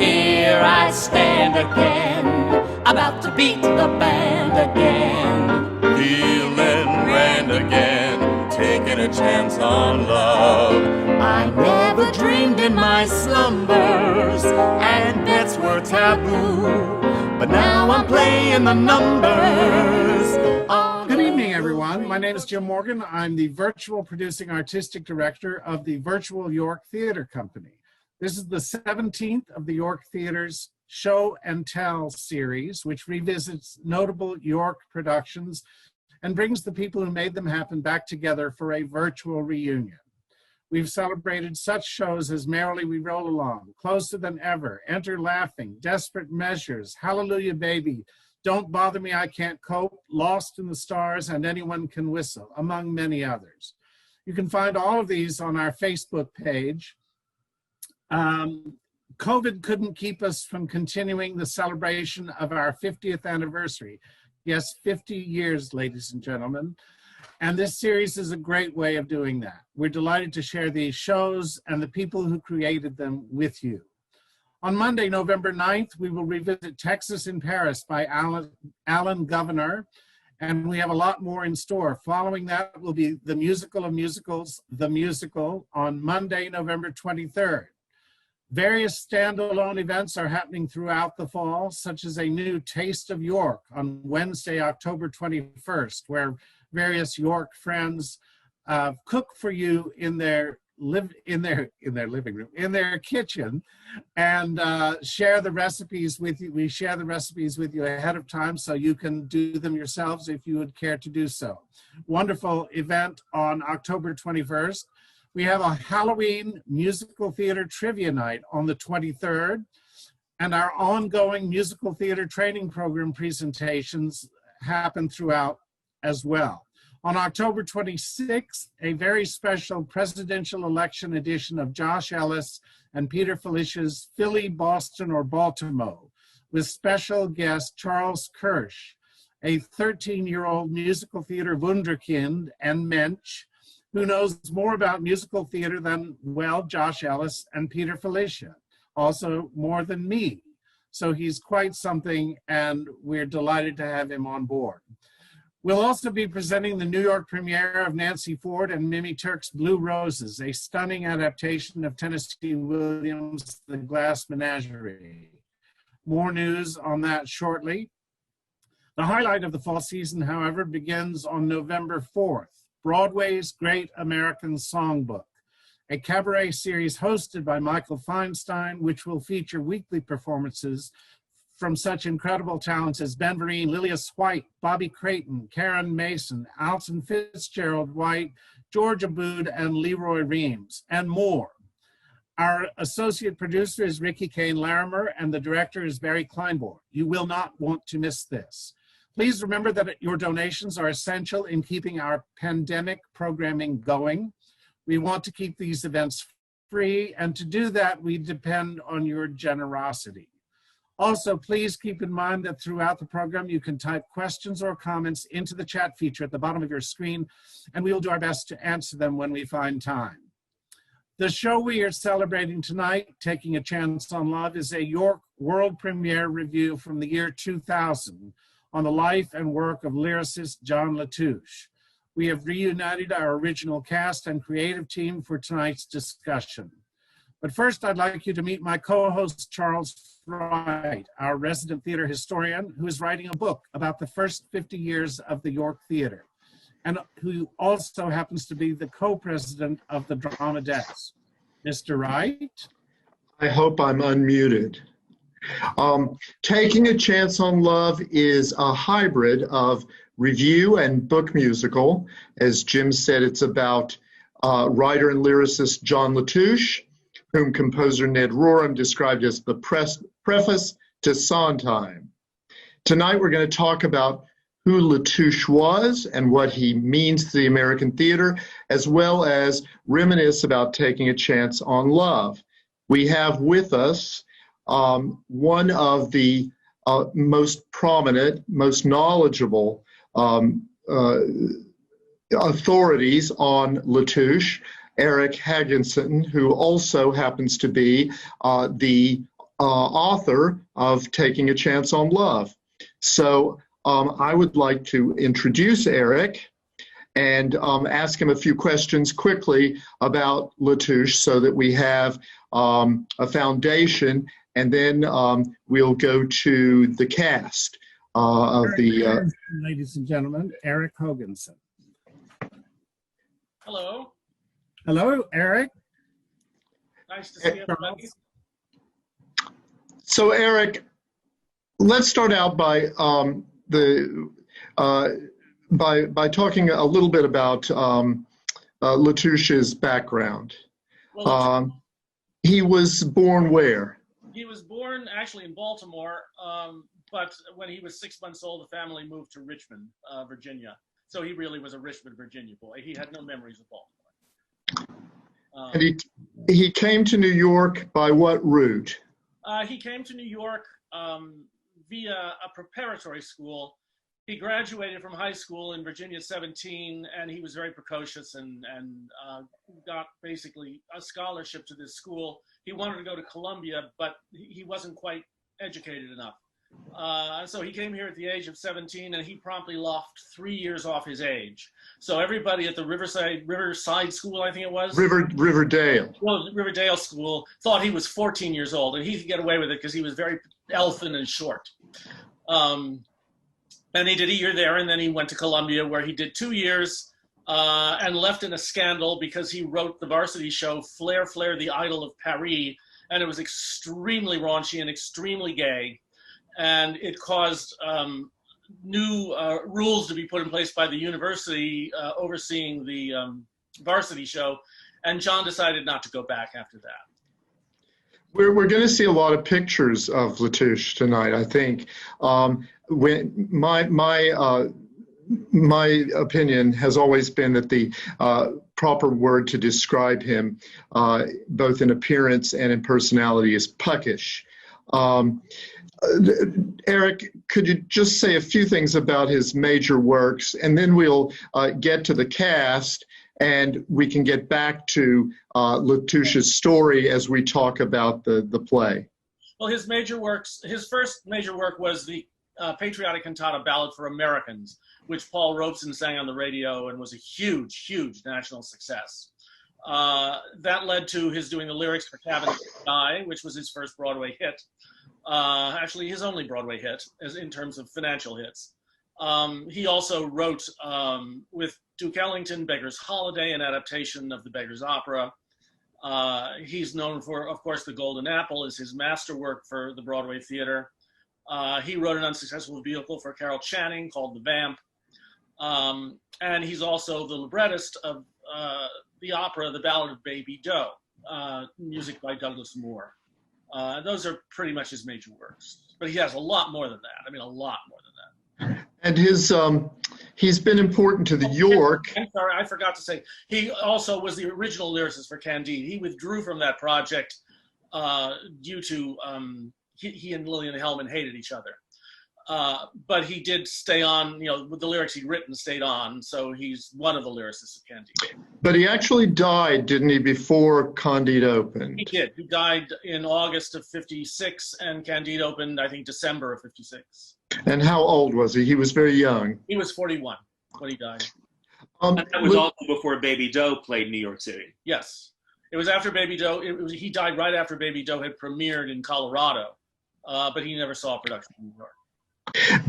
here I stand again, about to beat the band again. Feeling grand again, taking a chance on love. I never dreamed in my slumbers, and bets were taboo, but now I'm playing the numbers. Good evening, everyone. My name is Jim Morgan. I'm the virtual producing artistic director of the Virtual York Theater Company. This is the 17th of the York Theater's Show and Tell series, which revisits notable York productions and brings the people who made them happen back together for a virtual reunion. We've celebrated such shows as Merrily We Roll Along, Closer Than Ever, Enter Laughing, Desperate Measures, Hallelujah Baby, Don't Bother Me, I Can't Cope, Lost in the Stars, and Anyone Can Whistle, among many others. You can find all of these on our Facebook page. COVID couldn't keep us from continuing the celebration of our 50th anniversary. Yes, 50 years, ladies and gentlemen. And this series is a great way of doing that. We're delighted to share these shows and the people who created them with you. On Monday, November 9th, we will revisit Texas in Paris by Alan Governor, and we have a lot more in store. Following that will be The Musical of Musicals, The Musical, on Monday, November 23rd. Various standalone events are happening throughout the fall, such as a new Taste of York on Wednesday, October 21st, where various York friends cook for you in their living room, in their kitchen, and share the recipes with you. We share the recipes with you ahead of time so you can do them yourselves if you would care to do so. Wonderful event on October 21st. We have a Halloween musical theater trivia night on the 23rd, and our ongoing musical theater training program presentations happen throughout as well. On October 26th, a very special presidential election edition of Josh Ellis and Peter Felicia's Philly, Boston, or Baltimore, with special guest Charles Kirsch, a 13-year-old musical theater wunderkind and Mensch, who knows more about musical theater than, well, Josh Ellis and Peter Felicia, also more than me. So he's quite something, and we're delighted to have him on board. We'll also be presenting the New York premiere of Nancy Ford and Mimi Turk's Blue Roses, a stunning adaptation of Tennessee Williams' The Glass Menagerie. More news on that shortly. The highlight of the fall season, however, begins on November 4th. Broadway's Great American Songbook, a cabaret series hosted by Michael Feinstein, which will feature weekly performances from such incredible talents as Ben Vereen, Lilias White, Bobby Creighton, Karen Mason, Alton Fitzgerald White, George Abood, and Leroy Reams, and more. Our associate producer is Ricky Kane Larimer, and the director is Barry Kleinborg. You will not want to miss this. Please remember that your donations are essential in keeping our pandemic programming going. We want to keep these events free, and to do that, we depend on your generosity. Also, please keep in mind that throughout the program, you can type questions or comments into the chat feature at the bottom of your screen, and we will do our best to answer them when we find time. The show we are celebrating tonight, Taking a Chance on Love, is a York world premiere review from the year 2000 on the life and work of lyricist John Latouche. We have reunited our original cast and creative team for tonight's discussion. But first, I'd like you to meet my co-host, Charles Wright, our resident theater historian, who is writing a book about the first 50 years of the York Theater, and who also happens to be the co-president of the Drama Desk. Mr. Wright? I hope I'm unmuted. Taking a Chance on Love is a hybrid of review and book musical. As Jim said, it's about writer and lyricist John Latouche, whom composer Ned Rorem described as the preface to Sondheim. Tonight we're going to talk about who Latouche was and what he means to the American theater, as well as reminisce about taking a chance on love. We have with us one of the most prominent, most knowledgeable authorities on Latouche, Erik Haagensen, who also happens to be the author of Taking a Chance on Love. So I would like to introduce Erik and ask him a few questions quickly about Latouche so that we have a foundation, and then we'll go to the cast of the... Ladies and gentlemen, Erik Haagensen. Hello. Hello, Erik. Nice to see everybody. So Erik, let's start out by by talking a little bit about Latouche's background. Well, he was born where? he was born actually in Baltimore, but when he was 6 months old, the family moved to Richmond, Virginia. So he really was a Richmond, Virginia boy. He had no memories of Baltimore. And he came to New York by what route? He came to New York via a preparatory school. He graduated from high school in Virginia at 17, and he was very precocious and got basically a scholarship to this school. He wanted to go to Columbia, but he wasn't quite educated enough. So he came here at the age of 17, and he promptly lopped 3 years off his age. So everybody at the Riverside School, I think it was? Riverdale. Well, Riverdale School thought he was 14 years old, and he could get away with it because he was very elfin and short. And he did a year there, and then he went to Columbia, where he did 2 years and left in a scandal because he wrote the varsity show Flair, Flair, the Idol of Paris, and it was extremely raunchy and extremely gay. And it caused new rules to be put in place by the university overseeing the varsity show, and John decided not to go back after that. We're going to see a lot of pictures of Latouche tonight, I think. When my opinion has always been that the proper word to describe him, both in appearance and in personality, is puckish. Erik, could you just say a few things about his major works, and then we'll get to the cast, and we can get back to Latouche's story as we talk about the play. Well, his major works, his first major work was the patriotic cantata Ballad for Americans, which Paul Robeson sang on the radio and was a huge, huge national success. That led to his doing the lyrics for Cabin Die, which was his first Broadway hit. Actually, his only Broadway hit in terms of financial hits. He also wrote with Duke Ellington, Beggar's Holiday, an adaptation of the Beggar's Opera. He's known for, of course, The Golden Apple is his masterwork for the Broadway theater. He wrote an unsuccessful vehicle for Carol Channing called The Vamp. And he's also the librettist of the opera, The Ballad of Baby Doe, music by Douglas Moore. Those are pretty much his major works. But he has a lot more than that. I mean, a lot more than that. And he's been important to the York. I'm sorry, I forgot to say, he also was the original lyricist for Candide. He withdrew from that project due to, he and Lillian Hellman hated each other. But he did stay on, with the lyrics he'd written stayed on, so he's one of the lyricists of Candide. But he actually died, didn't he, before Candide opened? He did. He died in August of '56, and Candide opened, I think, December of '56. And how old was he? He was very young. He was 41 when he died. And that was also before Baby Doe played New York City. Yes. It was after Baby Doe. He died right after Baby Doe had premiered in Colorado, but he never saw a production in New York.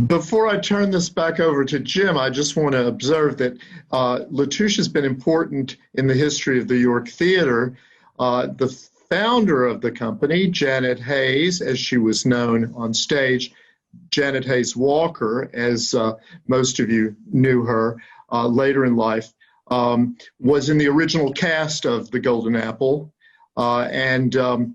Before I turn this back over to Jim, I just want to observe that Latouche has been important in the history of the York Theater. The founder of the company, Janet Hayes, as she was known on stage, Janet Hayes Walker, as most of you knew her later in life, was in the original cast of The Golden Apple. The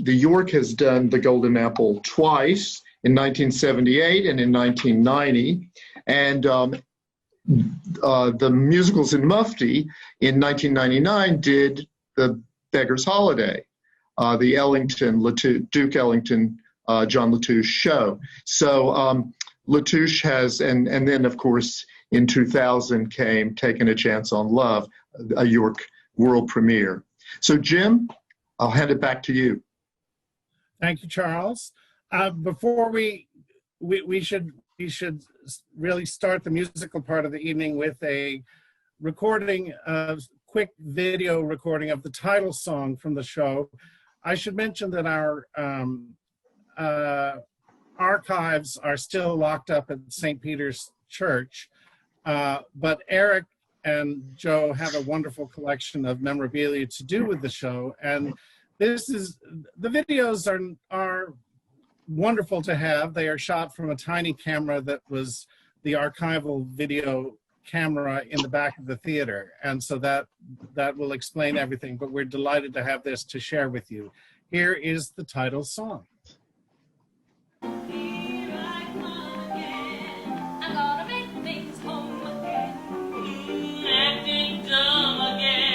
York has done The Golden Apple twice, in 1978 and in 1990. And the musicals in Mufti in 1999 did The Beggar's Holiday, the Duke Ellington, John Latouche show. So Latouche has, and then of course in 2000 came Taking a Chance on Love, a York world premiere. So Jim, I'll hand it back to you. Thank you, Charles. Before we should really start the musical part of the evening with a recording, quick video recording of the title song from the show. I should mention that our archives are still locked up at St. Peter's Church, but Erik and Joe have a wonderful collection of memorabilia to do with the show, and the videos are wonderful to have. They are shot from a tiny camera that was the archival video camera in the back of the theater, and so that will explain everything, but we're delighted to have this to share with you. Here is the title song. Here I come again. I'm gonna make things home again. Acting dumb again.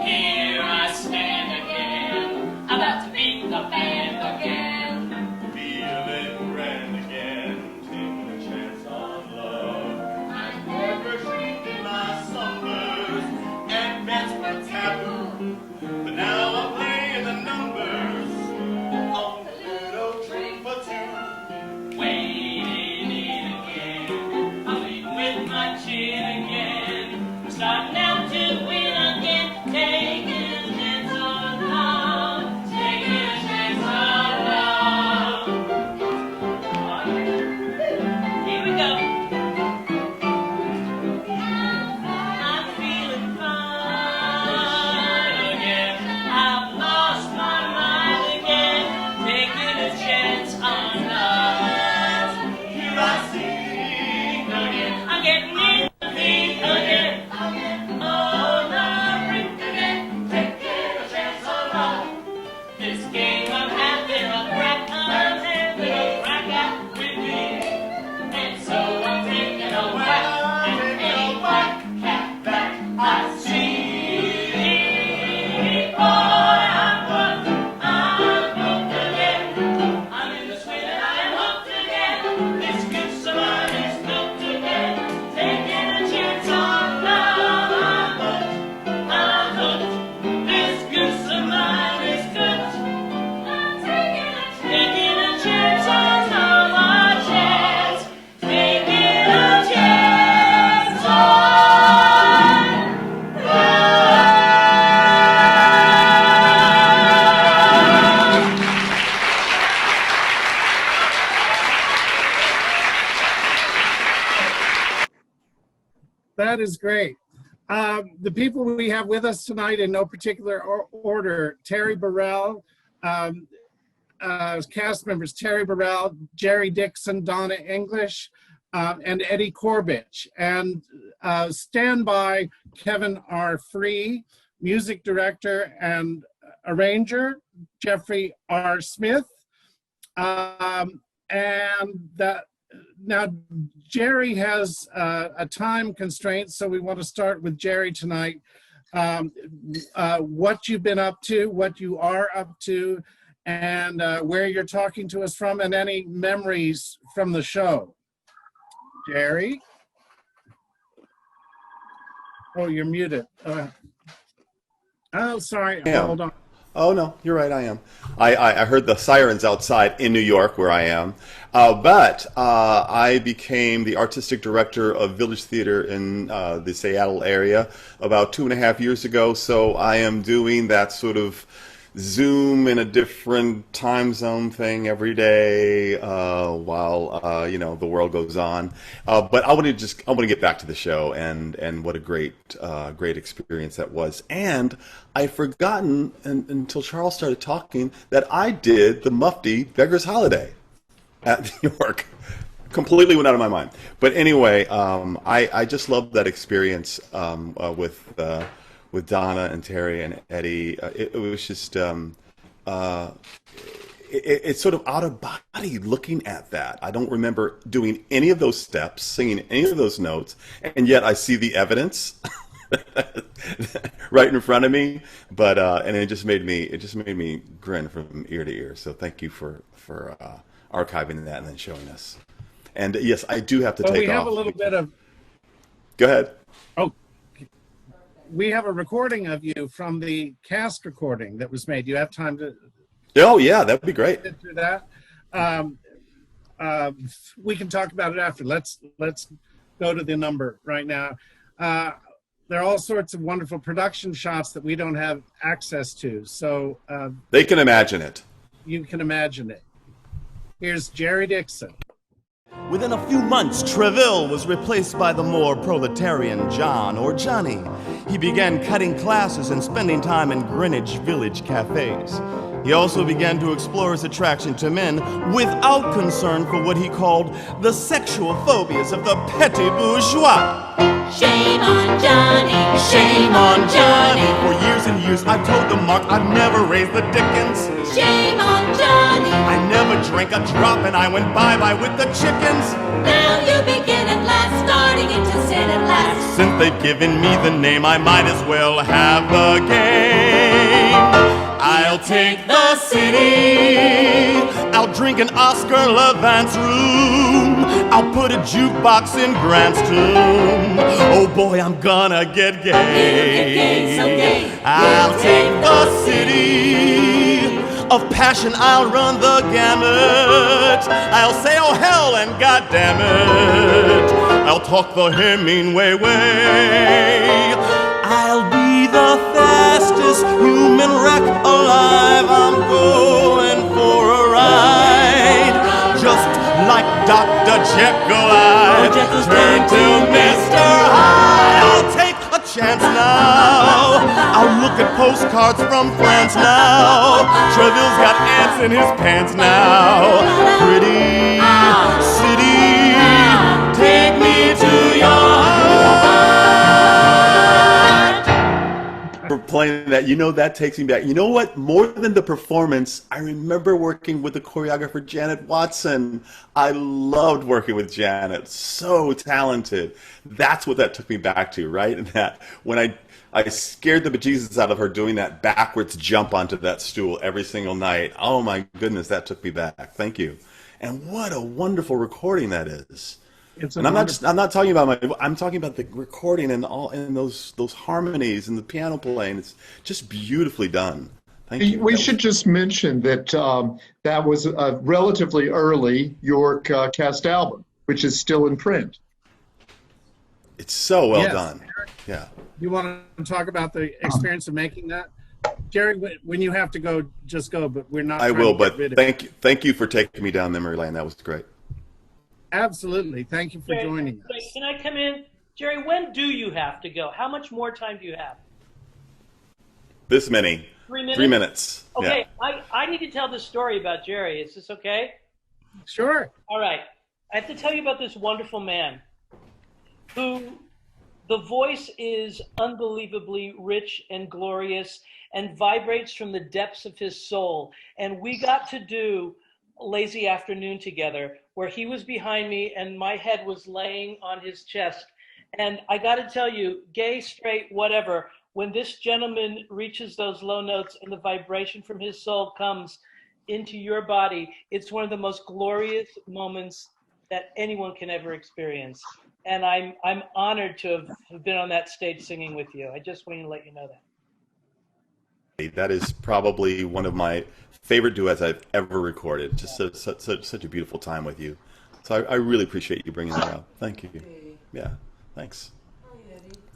Here I stand again. About to beat the band again. Feeling grand again, taking a chance on love. I never dreamed in my slumbers, and bets were taboo. But now I'm playing the numbers on the little train for two. Waiting in again. I'm leading with my chin again. Starting out to win again. Taking a chance on love. Taking a chance on love. Here we go. I'm feeling fine again. I've lost my mind again. Taking a chance on love. Here I sing again. I'm getting in the beat again. Oh, the brink again. Taking a chance on love. This game I'm having a crack. I'm having a crack at with me. And so I'm taking a whack. And a whack cat back I see. Boy, I'm hooked again. I'm in the swing and I am hooked again. This goose of mine is hooked again. Taking a chance on love. I'm hooked. This goose of mine is hooked. I'm taking a chance on love. A chance. Taking a chance on That is great. The people we have with us tonight in no particular order: Terry Burrell, cast members Terry Burrell, Jerry Dixon, Donna English, and Eddie Corbich. And standby Kevin R. Free, music director and arranger, Jeffrey R. Smith. Now, Jerry has a time constraint, so we want to start with Jerry tonight. What you've been up to, what you are up to, and where you're talking to us from, and any memories from the show. Jerry? Oh, you're muted. Oh, sorry. Hold on. Oh, no, you're right, I am. I heard the sirens outside in New York, where I am. But I became the artistic director of Village Theater in the Seattle area about 2.5 years ago. So I am doing that sort of Zoom in a different time zone thing every day while the world goes on. But I want to get back to the show and what a great experience that was. And I'd forgotten until Charles started talking that I did the Mufti Beggar's Holiday at New York. Completely went out of my mind. But anyway, I just loved that experience with Donna and Terry and Eddie. It was just it's sort of out of body looking at that. I don't remember doing any of those steps, singing any of those notes, and yet I see the evidence right in front of me. But and it just made me grin from ear to ear. So thank you for archiving that and then showing us. And yes, I do have to take off. We have a little bit of. Go ahead. Oh. we have a recording of you from the cast recording that was made. Do you have time to Oh yeah, that'd be great. get through that? We can talk about it after. Let's go to the number right now. There are all sorts of wonderful production shots that we don't have access to, so They can imagine it. you can imagine it. Here's Jerry Dixon. Within a few months, Treville was replaced by the more proletarian John, or Johnny. He began cutting classes and spending time in Greenwich Village cafes. He also began to explore his attraction to men without concern for what he called the sexual phobias of the petty bourgeois. Shame on Johnny, shame on Johnny, For years and years, I've told the Mark I've never raised the Dickens. shame on Johnny. I never drank a drop and I went bye-bye with the chickens. Now you begin at last, starting into sin at last. Since they've given me the name, I might as well have the game. I'll take the city. I'll drink in Oscar Levant's room. I'll put a jukebox in Grant's tomb. Oh boy, I'm gonna get gay. So gay. I'll take the city. Of passion, I'll run the gamut. I'll say, oh hell and goddammit. I'll talk the Hemingway way. I'll be the fastest human wreck alive. I'm going for a ride. Just like Dr. Jekyll, I turn to Mr. Hyde. I'll take a chance now. I'll look at postcards from France now. Treville's got ants in his pants now. Pretty city, take me to your heart. For playing that, that takes me back. You know what? More than the performance, I remember working with the choreographer Janet Watson. I loved working with Janet. So talented. That's what that took me back to, right? And that when I scared the bejesus out of her doing that backwards jump onto that stool every single night. Oh my goodness, that took me back. Thank you. And what a wonderful recording that is. And I'm not talking about I'm talking about the recording and all and those harmonies and the piano playing. It's just beautifully done. Thank you. We should just mention that that was a relatively early York cast album, which is still in print. It's so well Yes. done. Yeah. You want to talk about the experience of making that? Jerry, when you have to go, just go, but we're not. I trying will, to but get rid of it. thank you for taking me down memory lane. That was great. Absolutely. Thank you for Jerry, joining us. Can I come in? Jerry, when do you have to go? How much more time do you have? This many. 3 minutes? 3 minutes. Okay, Yeah. I need to tell this story about Jerry. Is this okay? Sure. All right. I have to tell you about this wonderful man who the voice is unbelievably rich and glorious and vibrates from the depths of his soul. And we got to do a lazy afternoon together where he was behind me and my head was laying on his chest. And I got to tell you, gay, straight, whatever, when this gentleman reaches those low notes and the vibration from his soul comes into your body, it's one of the most glorious moments that anyone can ever experience. And I'm honored to have been on that stage singing with you. I just wanted to let you know that. That is probably one of my favorite duets I've ever recorded. Just such a beautiful time with you. So I really appreciate you bringing that up. Thank you. Yeah, thanks.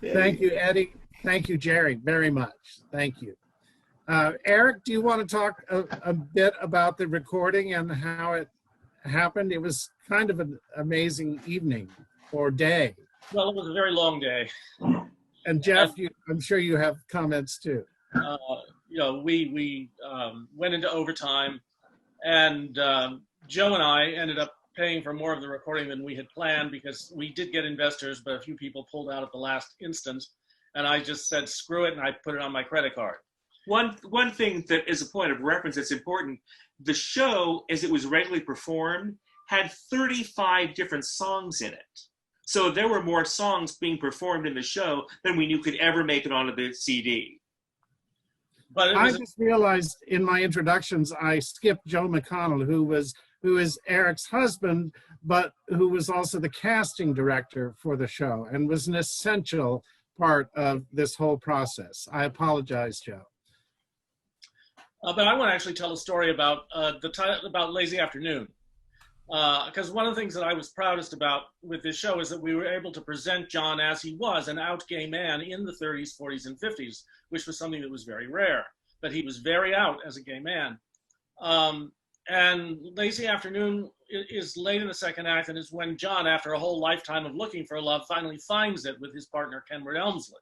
Thank you, Eddie. Thank you, Jerry, very much. Thank you. Erik, do you want to talk a bit about the recording and how it happened? It was kind of an amazing evening or day. Well, it was a very long day. And Jeff, I'm sure you have comments too. We went into overtime, and Joe and I ended up paying for more of the recording than we had planned because we did get investors, but a few people pulled out at the last instant. And I just said, screw it, and I put it on my credit card. One thing that is a point of reference that's important, the show, as it was regularly performed, had 35 different songs in it. So there were more songs being performed in the show than we knew could ever make it onto the CD. But I just realized in my introductions, I skipped Joe McConnell, who is Erik's husband, but who was also the casting director for the show and was an essential part of this whole process. I apologize, Joe. But I want to actually tell a story about about Lazy Afternoon. Because one of the things that I was proudest about with this show is that we were able to present John as he was, an out gay man in the 30s, 40s, and 50s, which was something that was very rare. But he was very out as a gay man. And Lazy Afternoon is late in the second act, and is when John, after a whole lifetime of looking for love, finally finds it with his partner, Kenward Elmsley.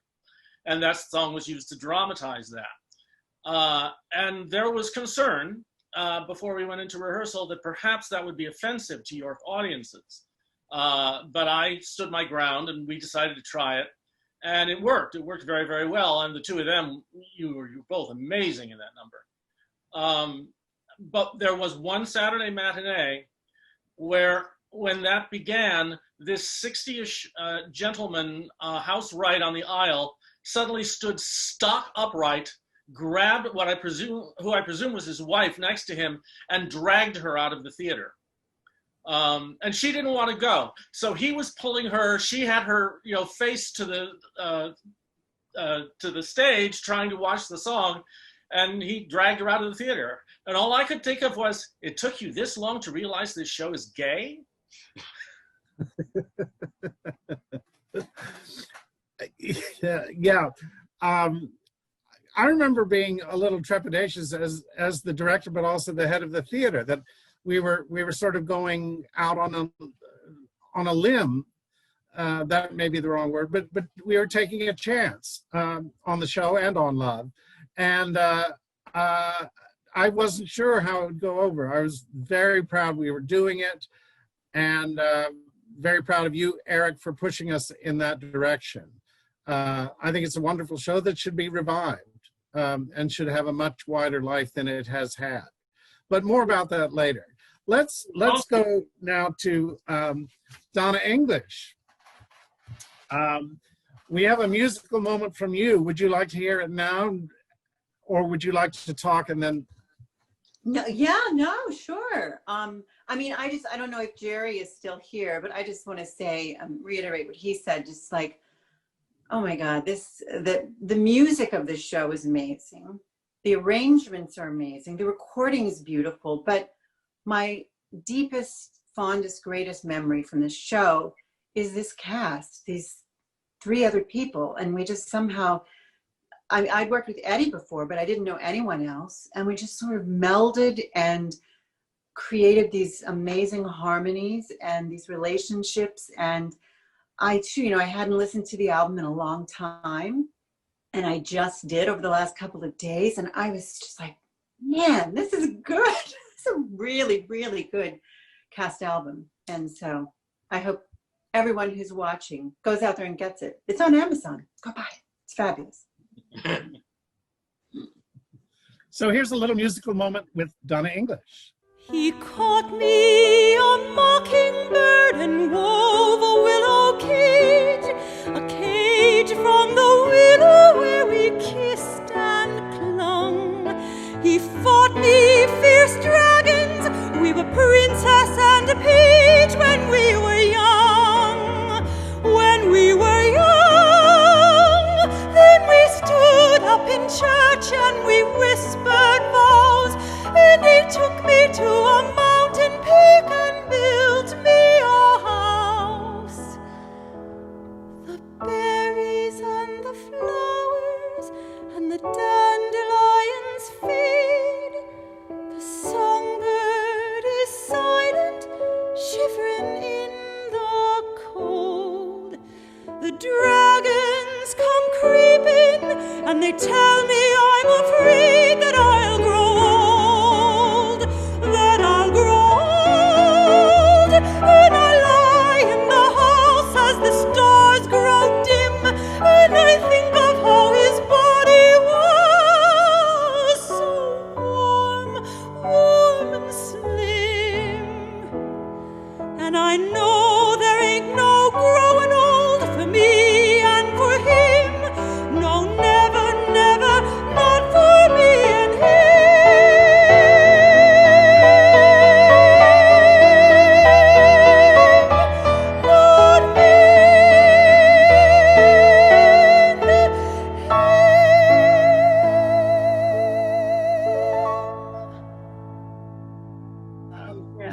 And that song was used to dramatize that. And there was concern before we went into rehearsal that perhaps that would be offensive to York audiences. But I stood my ground and we decided to try it. And it worked. It worked very, very well. And the two of them, you were both amazing in that number. But there was one Saturday matinee where, when that began, this 60-ish gentleman, House Wright on the aisle, suddenly stood stock upright, grabbed who I presume was his wife next to him, and dragged her out of the theater. And she didn't want to go, so he was pulling her. She had her, face to the stage, trying to watch the song, and he dragged her out of the theater. And all I could think of was, it took you this long to realize this show is gay? Yeah. I remember being a little trepidatious as the director, but also the head of the theater, that we were sort of going out on a limb. That may be the wrong word, but we were taking a chance on the show and on love, and I wasn't sure how it would go over. I was very proud we were doing it, and very proud of you, Erik, for pushing us in that direction. I think it's a wonderful show that should be revived. And should have a much wider life than it has had. But more about that later. Let's go now to Donna English. We have a musical moment from you. Would you like to hear it now? Or would you like to talk and then? No, sure. I mean, I don't know if Jerry is still here, but I just want to say, reiterate what he said, just like, oh my God, the music of this show is amazing. The arrangements are amazing. The recording is beautiful. But my deepest, fondest, greatest memory from this show is this cast, these 3 other people. And we just somehow, I'd worked with Eddie before, but I didn't know anyone else. And we just sort of melded and created these amazing harmonies and these relationships. And I too, I hadn't listened to the album in a long time, and I just did over the last couple of days, and I was just like, man, this is good. It's a really, really good cast album. And so I hope everyone who's watching goes out there and gets it. It's on Amazon. Go buy it. It's fabulous. So here's a little musical moment with Donna English. He caught me a mockingbird and wove a willow cage, a cage from the willow where we kissed and clung. He fought me fierce dragons, we were princess and a page when we were young. When we were young, then we stood up in church and we whispered vows, and he took me to a mountain peak and built me a house. The berries and the flowers and the dandelions fade. The songbird is silent, shivering in the cold. The dragons come creeping and they tell me I'm afraid that I'll grow old, that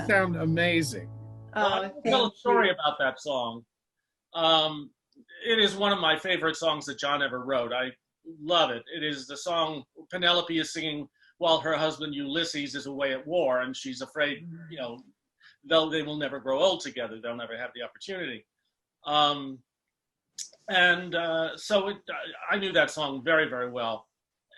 sound amazing. I'll tell a story about that song. It is one of my favorite songs that John ever wrote. I love it. It is the song Penelope is singing while her husband Ulysses is away at war, and she's afraid, you know, they will never grow old together. They'll never have the opportunity. I knew that song very, very well.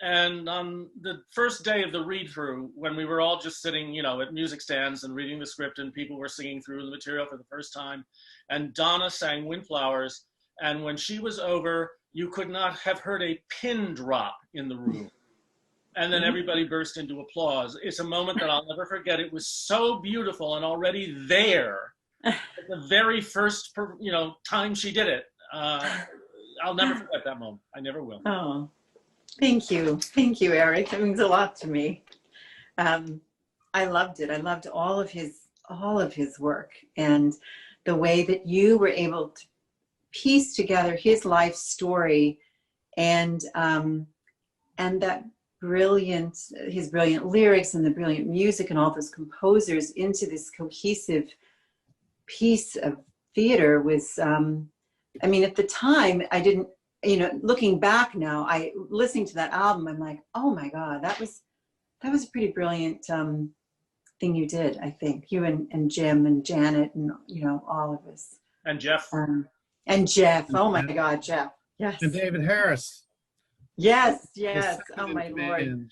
And on the first day of the read-through, when we were all just sitting, you know, at music stands and reading the script, and people were singing through the material for the first time, and Donna sang Windflowers, and when she was over, you could not have heard a pin drop in the room. And then everybody burst into applause. It's a moment that I'll never forget. It was so beautiful, and already there, at the very first, you know, time she did it. I'll never forget that moment. I never will. Oh, thank you, Erik. That means a lot to me. I loved it. I loved all of his work, and the way that you were able to piece together his life story, and that his brilliant lyrics and the brilliant music and all those composers into this cohesive piece of theater was, I mean, at the time, I didn't, you know, looking back now, listening to that album, I'm like, oh my God, that was a pretty brilliant thing you did, I think. You and Jim and Janet and, you know, all of us. And Jeff. And Jeff, oh my God, Jeff, yes. And David Harris. Yes, oh my Lord.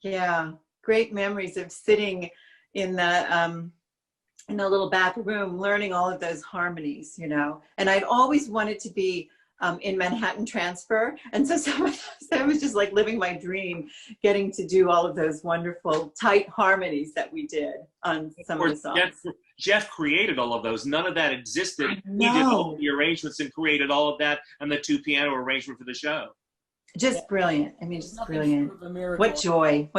Yeah, great memories of sitting in the little back room learning all of those harmonies, you know. And I'd always wanted to be in Manhattan Transfer, and so I was just like living my dream, getting to do all of those wonderful tight harmonies that we did on some of the songs. Jeff created all of those. None of that existed. He did all the arrangements and created all of that, and the 2 piano arrangement for the show. Just brilliant. I mean, just brilliant. What joy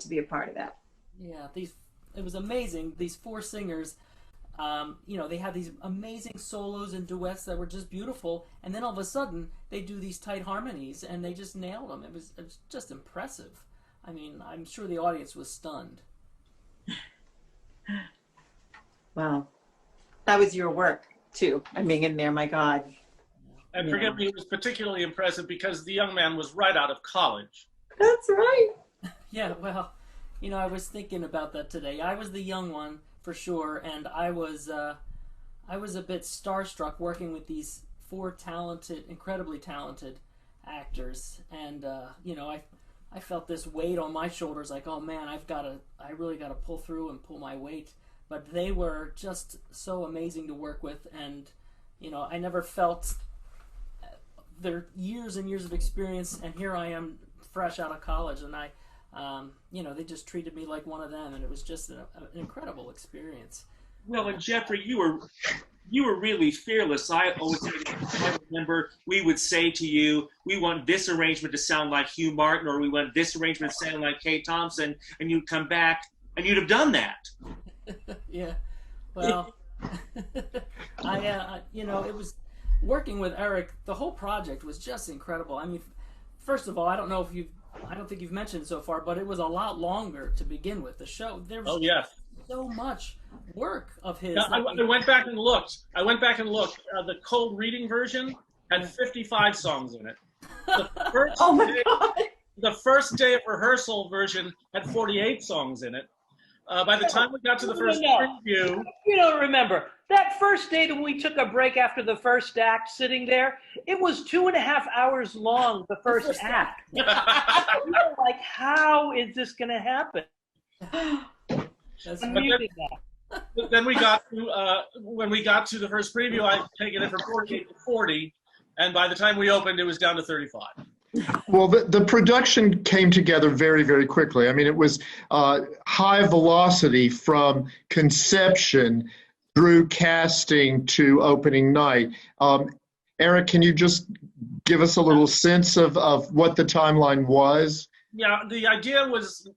to be a part of that. Yeah, it was amazing. These 4 singers, you know, they had these amazing solos and duets that were just beautiful, and then all of a sudden they do these tight harmonies and they just nailed them. It was just impressive. I mean, I'm sure the audience was stunned. Wow, that was your work too. I mean, in there, my God. And forgive me, it was particularly impressive because the young man was right out of college. That's right. Yeah, well, you know, I was thinking about that today. I was the young one for sure, and I was a bit starstruck working with these 4 talented, incredibly talented actors, and you know, I felt this weight on my shoulders, like, oh man, I really gotta pull through and pull my weight. But they were just so amazing to work with, and you know, I never felt their years and years of experience, and here I am fresh out of college, and you know, they just treated me like one of them, and it was just an incredible experience. Well, and Jeffrey, you were really fearless. I remember we would say to you, we want this arrangement to sound like Hugh Martin, or we want this arrangement to sound like Kay Thompson, and you'd come back and you'd have done that. Yeah, well, you know, it was working with Erik. The whole project was just incredible. I mean, first of all, I don't think you've mentioned so far, but it was a lot longer to begin with. The show, there was so much work of his. I went back and looked. The cold reading version had 55 songs in it. The first day of rehearsal version had 48 songs in it. By the time we got to the first preview... You don't remember. That first day that we took a break after the first act, sitting there, it was 2.5 hours long, the first act. We were like, how is this going to happen? Then we got to, when we got to the first preview, I'd taken it from 48 to 40, and by the time we opened, it was down to 35. Well, the production came together very, very quickly. I mean, it was high velocity from conception through casting to opening night. Erik, can you just give us a little sense of what the timeline was? Yeah, the idea was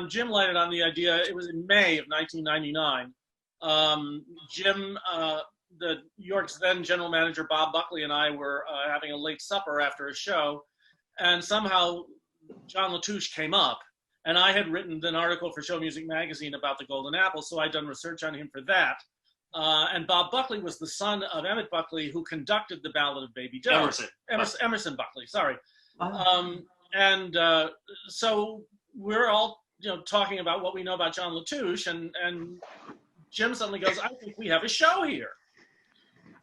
Jim lighted on the idea. It was in May of 1999. Jim, the York's then general manager, Bob Buckley, and I were having a late supper after a show. And somehow John Latouche came up, And I had written an article for Show Music Magazine about the Golden Apple, so I'd done research on him for that. And Bob Buckley was the son of Emmett Buckley, who conducted the Ballad of Baby Joe. Emerson Buckley, sorry. So we're all, talking about what we know about John Latouche, and Jim suddenly goes, I think we have a show here.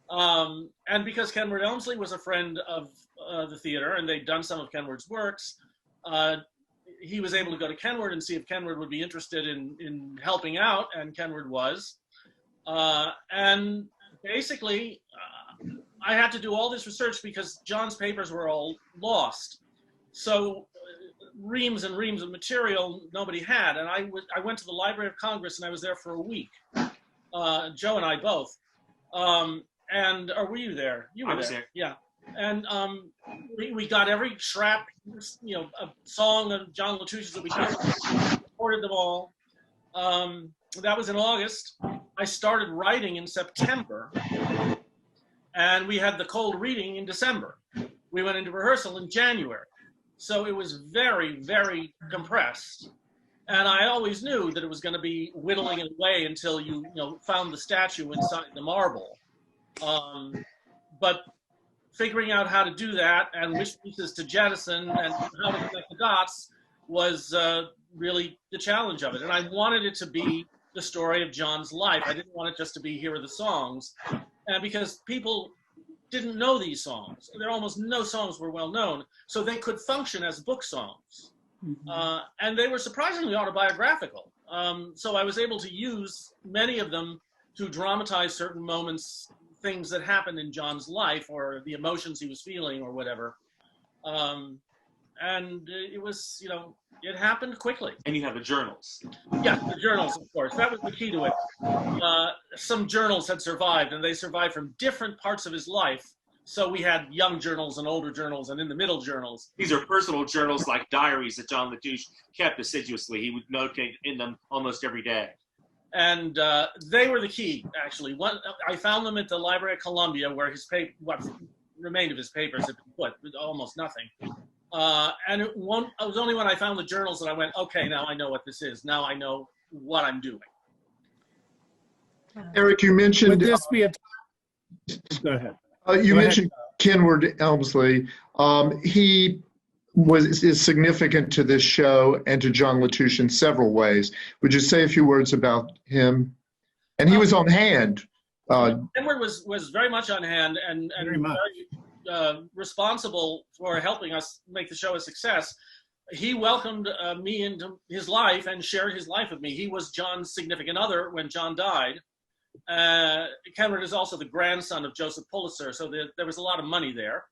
And because Kenward Elmsley was a friend of the theater, and they'd done some of Kenward's works, he was able to go to Kenward and see if Kenward would be interested in helping out, and Kenward was. And basically, I had to do all this research because John's papers were all lost. So reams and reams of material nobody had. And I went to the Library of Congress, and I was there for a week. Joe and I both. And or were you there? You were I was there. Yeah. And we got every scrap, a song of John Latouche's that we could, recorded them all. That was in August. I started writing in September, and we had the cold reading in December. We went into rehearsal in January. So it was very, very compressed. And I always knew that it was going to be whittling it away until you found the statue inside the marble. But figuring out how to do that and which pieces to jettison and how to connect the dots was really the challenge of it. And I wanted it to be the story of John's life. I didn't want it just to be here are the songs. And because people didn't know these songs, there almost no songs were well known, so they could function as book songs. And they were surprisingly autobiographical. So I was able to use many of them to dramatize certain moments, things that happened in John's life or the emotions he was feeling or whatever. And it was, it happened quickly. And you have the journals. Yeah, the journals, of course. That was the key to it. Some journals had survived, and they survived from different parts of his life. So we had young journals and older journals and in the middle journals. These are personal journals like diaries that John Latouche kept assiduously. He would notate in them almost every day. And they were the key, actually. I found them at the Library of Columbia, where what remained of his papers had been put, almost nothing. And it was only when I found the journals that I went, okay, now I know what this is. Now I know what I'm doing. Eric, you mentioned... Would this be a... Go ahead. You mentioned Kenward Elmsley. He is significant to this show and to John Latouche in several ways. Would you say a few words about him? And he was on hand. Kenward was very much on hand and very responsible for helping us make the show a success. He welcomed me into his life and shared his life with me. He was John's significant other when John died. Kenward is also the grandson of Joseph Pulitzer, so there was a lot of money there.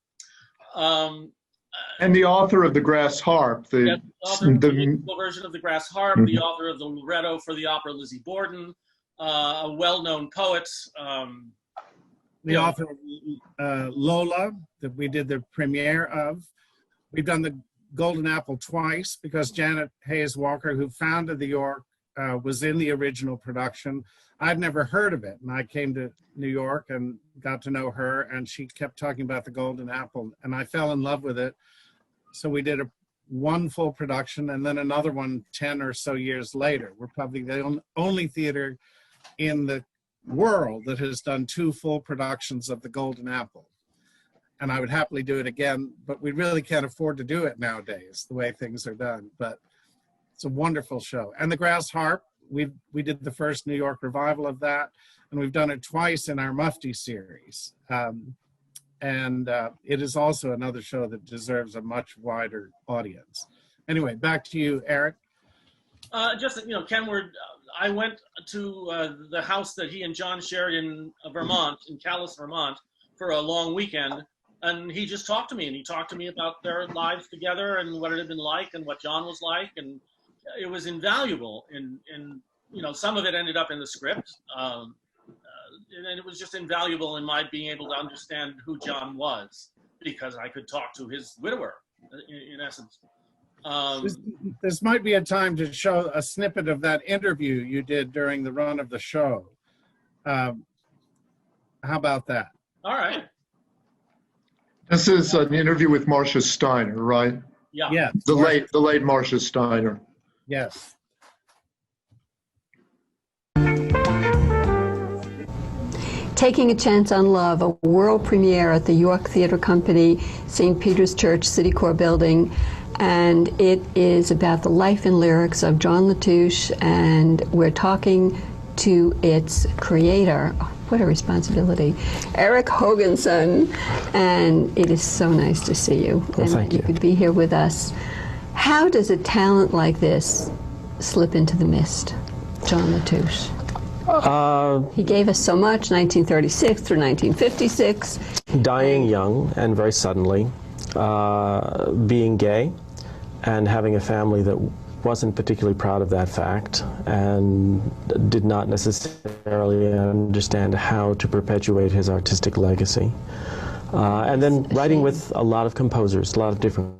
And the author of The Grass Harp. The musical version of The Grass Harp, the author of the libretto for the opera Lizzie Borden, a well-known poet. The author of Lola, that we did the premiere of. We've done the Golden Apple twice because Janet Hayes Walker, who founded the York, was in the original production. I'd never heard of it, and I came to New York and got to know her, and she kept talking about the Golden Apple, and I fell in love with it. So we did one full production and then another one 10 or so years later. We're probably the only theater in the world that has done 2 full productions of the Golden Apple. And I would happily do it again, but we really can't afford to do it nowadays, the way things are done. But it's a wonderful show. And the Grass Harp, we did the first New York revival of that, and we've done it twice in our Mufti series. It is also another show that deserves a much wider audience. Anyway, back to you, Eric. Kenward, I went to the house that he and John shared in Vermont, in Calais, Vermont, for a long weekend. And he just talked to me, and he talked to me about their lives together and what it had been like and what John was like. And it was invaluable. And some of it ended up in the script. And it was just invaluable in my being able to understand who John was, because I could talk to his widower, in essence. This might be a time to show a snippet of that interview you did during the run of the show. How about that? All right. This is an interview with Marcia Steiner, right? Yeah. Yes. The late Marcia Steiner. Yes. Taking a Chance on Love, a world premiere at the York Theatre Company, St. Peter's Church, City Corps Building. And it is about the life and lyrics of John Latouche, and we're talking to its creator. Oh, what a responsibility. Erik Haagensen. And it is so nice to see you. Well, and thank you. You could be here with us. How does a talent like this slip into the mist, John Latouche? He gave us so much, 1936 through 1956. Dying young and very suddenly, being gay, and having a family that wasn't particularly proud of that fact and did not necessarily understand how to perpetuate his artistic legacy. And then writing with a lot of composers, a lot of different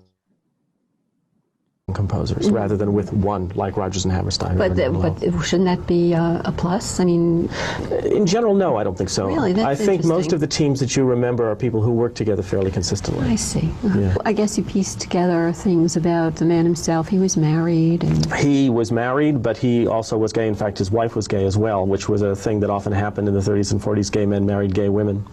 composers, rather than with one, like Rodgers and Hammerstein. But shouldn't that be a plus? I mean, in general, no, I don't think so. Really? That's I think most interesting. of the teams that you remember are people who work together fairly consistently. I see. Yeah. I guess you pieced together things about the man himself. He was married. And He was married, but he also was gay. In fact, his wife was gay as well, which was a thing that often happened in the 30s and 40s. Gay men married gay women.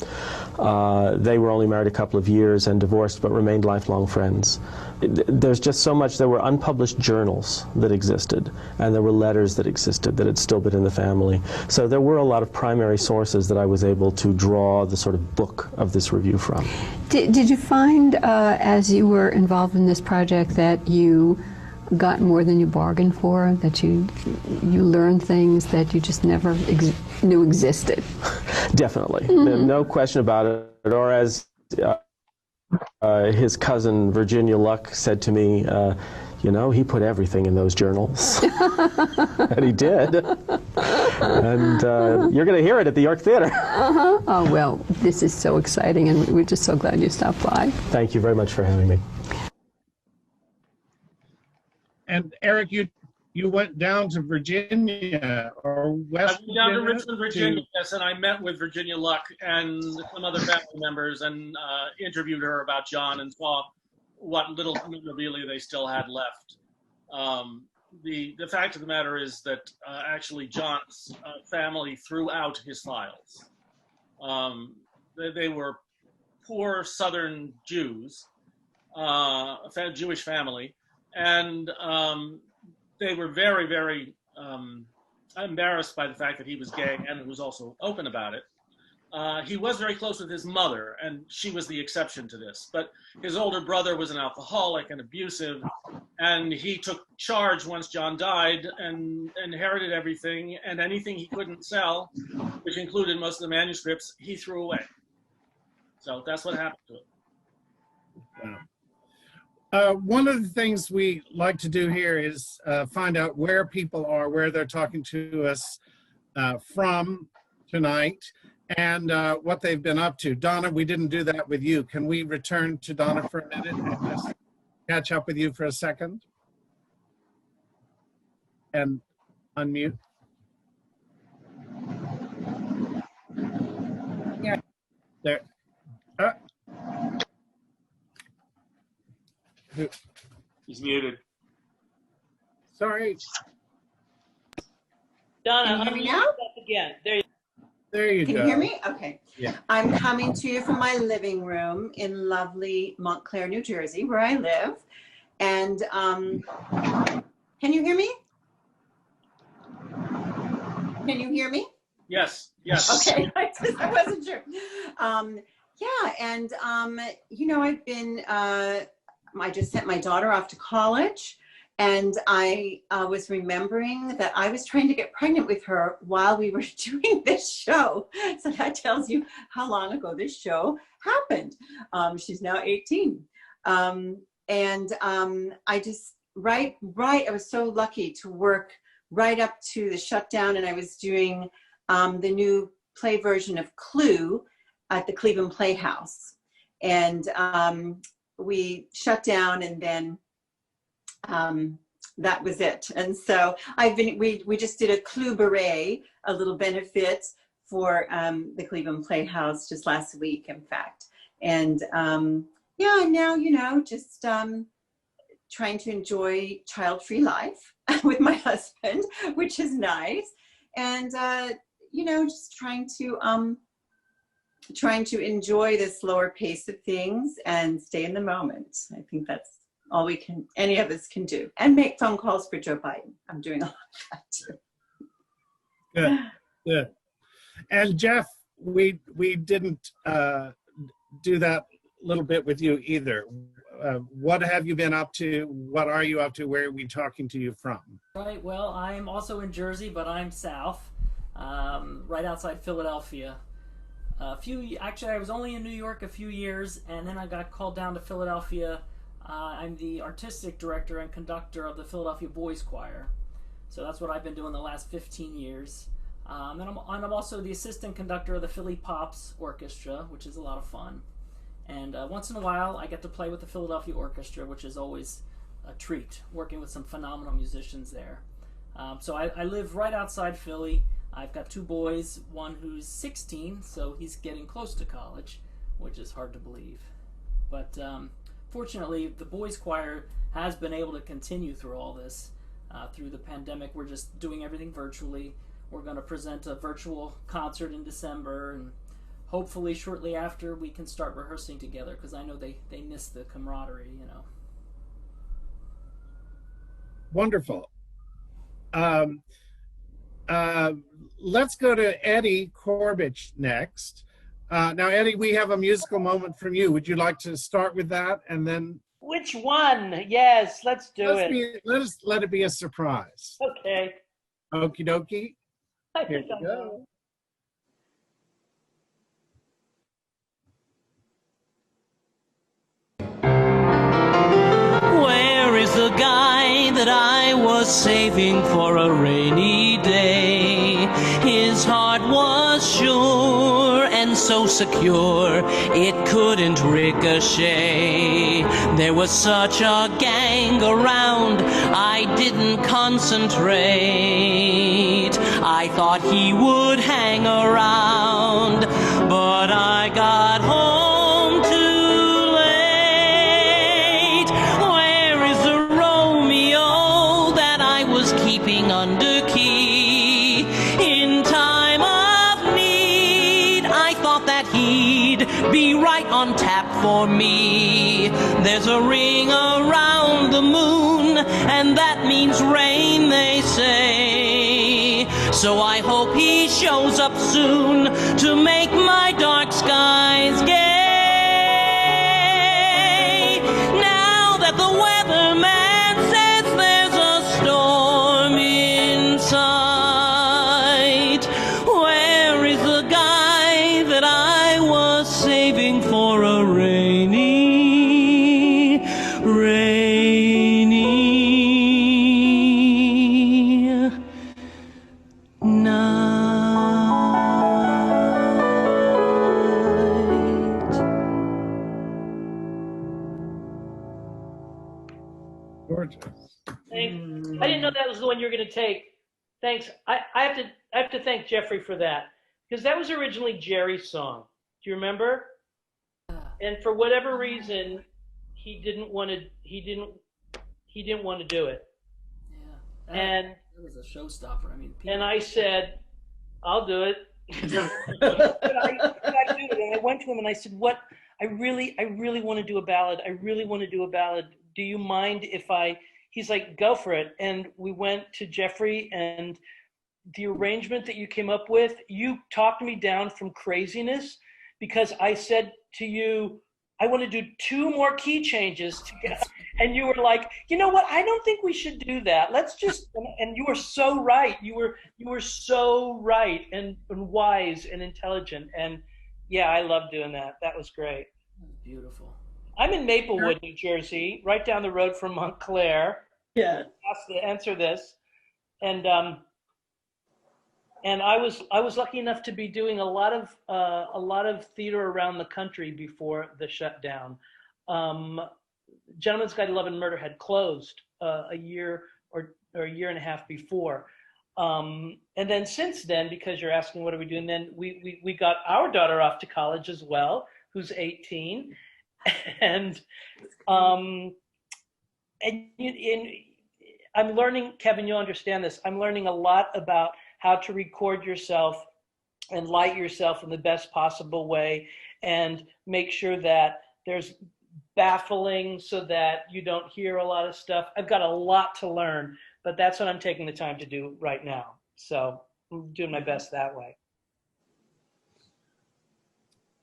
They were only married a couple of years and divorced, but remained lifelong friends. There's just so much. There were unpublished journals that existed, and there were letters that existed that had still been in the family. So there were a lot of primary sources that I was able to draw the sort of book of this review from. did you find, as you were involved in this project, that you got more than you bargained for? That you learned things that you just never knew existed? Definitely. No question about it. Or as his cousin Virginia Luck said to me, you know, he put everything in those journals. And he did. And you're going to hear it at the York Theatre. Oh, well, this is so exciting, and we're just so glad you stopped by. Thank you very much for having me. And Erik, you went down to Virginia or West I went down to Virginia Richmond, Virginia, yes, and I met with Virginia Luck and some other family members and interviewed her about John and saw what little memorabilia they still had left. The fact of the matter is that actually John's family threw out his files. They were poor Southern Jews, a Jewish family, and they were very, very embarrassed by the fact that he was gay and was also open about it. He was very close with his mother, and she was the exception to this. But his older brother was an alcoholic and abusive, and he took charge once John died and inherited everything, and anything he couldn't sell, which included most of the manuscripts, he threw away. So that's what happened to it. One of the things we like to do here is find out where people are, where they're talking to us from tonight, and what they've been up to. Donna, we didn't do that with you. Can we return to Donna for a minute and just catch up with you for a second? And unmute. Yeah. There. He's muted. Sorry. Donna, Can you hear me unmute now? yourself again. There you Can go. you hear me? Okay. Yeah. I'm coming to you from my living room in lovely Montclair, New Jersey, where I live. And can you hear me? Can you hear me? Yes, yes. Okay, I wasn't sure. Yeah, and you know, I've been, I just sent my daughter off to college, and I was remembering that I was trying to get pregnant with her while we were doing this show. So that tells you how long ago this show happened. She's now 18. And I just, right, I was so lucky to work right up to the shutdown, and I was doing the new play version of Clue at the Cleveland Playhouse. And we shut down, and then that was it. And so we just did a Clue Beret, a little benefit for the Cleveland Playhouse just last week, in fact. And yeah, now, you know, just trying to enjoy child-free life with my husband, which is nice. And, you know, just trying to enjoy the slower pace of things and stay in the moment. I think that's all any of us can do. And make phone calls for Joe Biden. I'm doing a lot of that too. Good, good. And Jeff, we didn't do that little bit with you either. What have you been up to? What are you up to? Where are we talking to you from? Right, well, I'm also in Jersey, but I'm south, right outside Philadelphia. Actually, I was only in New York a few years, and then I got called down to Philadelphia. I'm the artistic director and conductor of the Philadelphia Boys Choir. So that's what I've been doing the last 15 years. And I'm also the assistant conductor of the Philly Pops Orchestra, which is a lot of fun. And once in a while, I get to play with the Philadelphia Orchestra, which is always a treat, working with some phenomenal musicians there. So I live right outside Philly. I've got two boys, one who's 16, so he's getting close to college, which is hard to believe. But fortunately, the boys' choir has been able to continue through all this. Through the pandemic, we're just doing everything virtually. We're going to present a virtual concert in December, and hopefully shortly after we can start rehearsing together, because I know they miss the camaraderie, you know. Wonderful. Let's go to Eddie Corbich next. Now, Eddie, we have a musical moment from you. Would you like to start with that and then? Which one? Yes, let's do it. Let it be a surprise. Okay. Okie dokie. I Here think we I'll go. go. Where is the guy that I was saving for a rainy day? His heart was sure and so secure it couldn't ricochet. There was such a gang around, I didn't concentrate. I thought he would hang around, but I got home too late. Where is the Romeo that I was keeping under key? In time of need, I thought that he'd be right on tap for me. There's a ring around the moon, and that means rain, they say. So I hope he shows up soon to make my dark skies gay. Now that the weatherman says there's a storm in sight, where is the guy that I was saving for a rainy Gorgeous. Thanks. I didn't know that was the one you were going to take. Thanks. I have to thank Jeffrey for that, because that was originally Jerry's song. Do you remember? And for whatever reason, he didn't want to do it. Yeah. And it was a showstopper. I mean, and I said, I'll do it. But I do it. And I went to him and I said, "What? I really want to do a ballad. I really want to do a ballad. Do you mind if I?" He's like, "Go for it." And we went to Jeffrey, and the arrangement that you came up with, you talked me down from craziness, because I said to you, I want to do 2 more key changes together. And you were like, you know what? I don't think we should do that. Let's just, and you were so right. You were so right and wise and intelligent. And yeah, I love doing that. That was great. Beautiful. I'm in Maplewood, New Jersey, right down the road from Montclair. Yeah. Asked to answer this. And I was lucky enough to be doing a lot of theater around the country before the shutdown. Gentleman's Guide to Love and Murder had closed a year or a year and a half before, and then since then, because you're asking what are we doing, then we got our daughter off to college as well, who's 18, and I'm learning, Kevin, you'll understand this. I'm learning a lot about how to record yourself and light yourself in the best possible way and make sure that there's baffling so that you don't hear a lot of stuff. I've got a lot to learn, but that's what I'm taking the time to do right now. So I'm doing my best that way.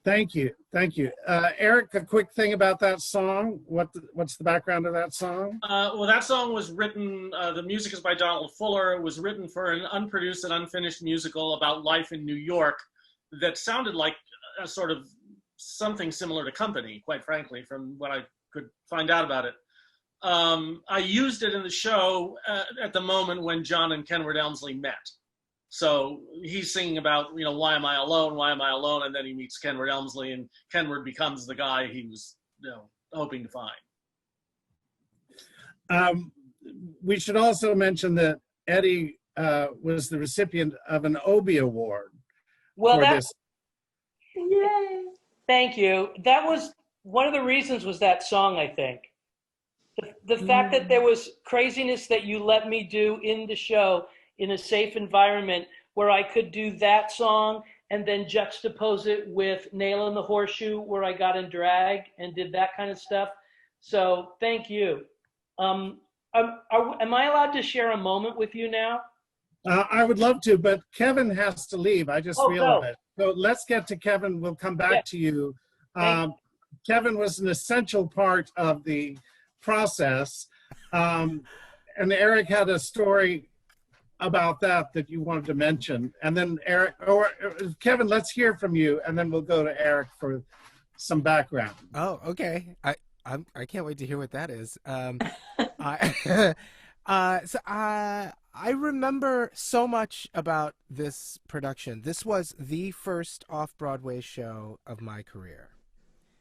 Thank you. Thank you. Erik, a quick thing about that song. What's the background of that song? Well, that song was written, the music is by Donald Fuller. It was written for an unproduced and unfinished musical about life in New York that sounded like a sort of something similar to Company, quite frankly, from what I could find out about it. I used it in the show at the moment when John and Kenward Elmsley met. So he's singing about, why am I alone? Why am I alone? And then he meets Kenward Elmsley, and Kenward becomes the guy he was, hoping to find. We should also mention that Eddie was the recipient of an Obie Award. Well, this. Yay! Thank you. That was one of the reasons was that song, I think. The fact that there was craziness that you let me do in the show in a safe environment where I could do that song and then juxtapose it with Nail in the Horseshoe, where I got in drag and did that kind of stuff. So thank you. Am I allowed to share a moment with you now? I would love to, but Kevin has to leave. I just realized. So let's get to Kevin. We'll come back to you. Kevin was an essential part of the process. And Erik had a story about that you wanted to mention. And then Erik, or Kevin, let's hear from you, and then we'll go to Erik for some background. Oh, okay. I can't wait to hear what that is. I remember so much about this production. This was the first off-Broadway show of my career.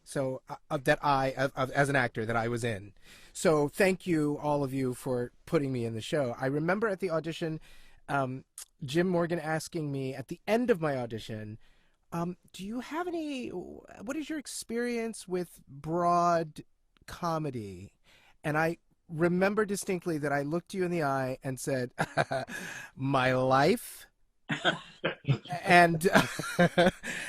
So as an actor that I was in. So thank you, all of you, for putting me in the show. I remember at the audition, Jim Morgan asking me at the end of my audition, do you have what is your experience with broad comedy? And I remember distinctly that I looked you in the eye and said, my life. and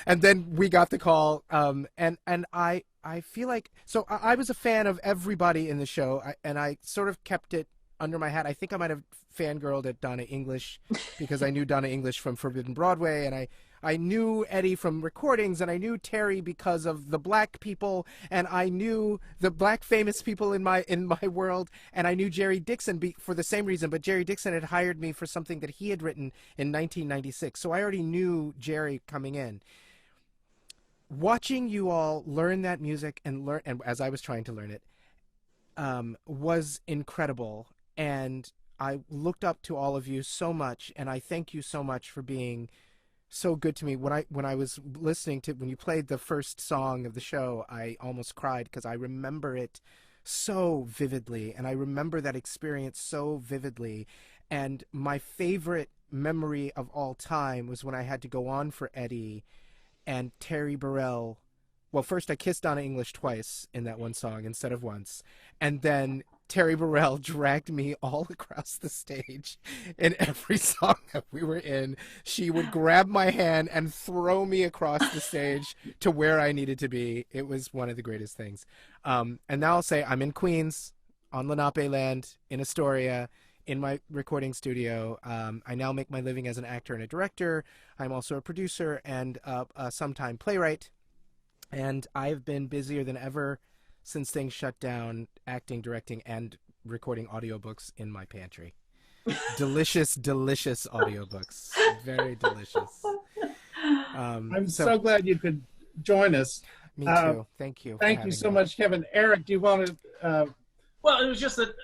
and then we got the call, and I feel like, so I was a fan of everybody in the show, and I sort of kept it under my hat. I think I might have fangirled at Donna English because I knew Donna English from Forbidden Broadway, and I knew Eddie from recordings, and I knew Terry because of the black people, and I knew the black famous people in my world, and I knew Jerry Dixon for the same reason, but Jerry Dixon had hired me for something that he had written in 1996, so I already knew Jerry coming in. Watching you all learn that music and as I was trying to learn it, was incredible, and I looked up to all of you so much, and I thank you so much for being so good to me. When I was listening to when you played the first song of the show, I almost cried because I remember it so vividly, and I remember that experience so vividly. And my favorite memory of all time was when I had to go on for Eddie, and Terry Burrell. Well, first I kissed Donna English twice in that one song instead of once, and then Terry Burrell dragged me all across the stage in every song that we were in. She would grab my hand and throw me across the stage to where I needed to be. It was one of the greatest things. And now I'll say I'm in Queens, on Lenape land, in Astoria, in my recording studio. I now make my living as an actor and a director. I'm also a producer and a sometime playwright. And I've been busier than ever since things shut down, acting, directing, and recording audiobooks in my pantry. Delicious, delicious audiobooks. Very delicious. I'm so glad you could join us. Me too. Thank you. Thank you so much, Kevin. Erik, do you want to... Well, it was just that,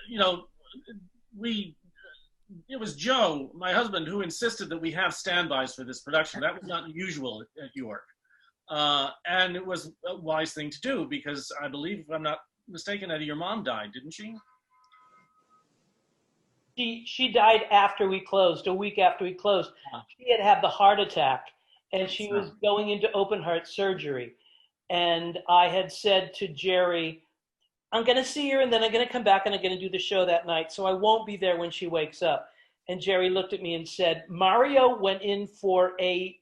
it was Joe, my husband, who insisted that we have standbys for this production. That was not usual at York. And it was a wise thing to do because I believe, if I'm not mistaken, Eddie, your mom died, didn't she? She died after we closed, a week after we closed. She had the heart attack, and she was going into open heart surgery. And I had said to Jerry, I'm going to see her, and then I'm going to come back, and I'm going to do the show that night, so I won't be there when she wakes up. And Jerry looked at me and said, Mario went in for a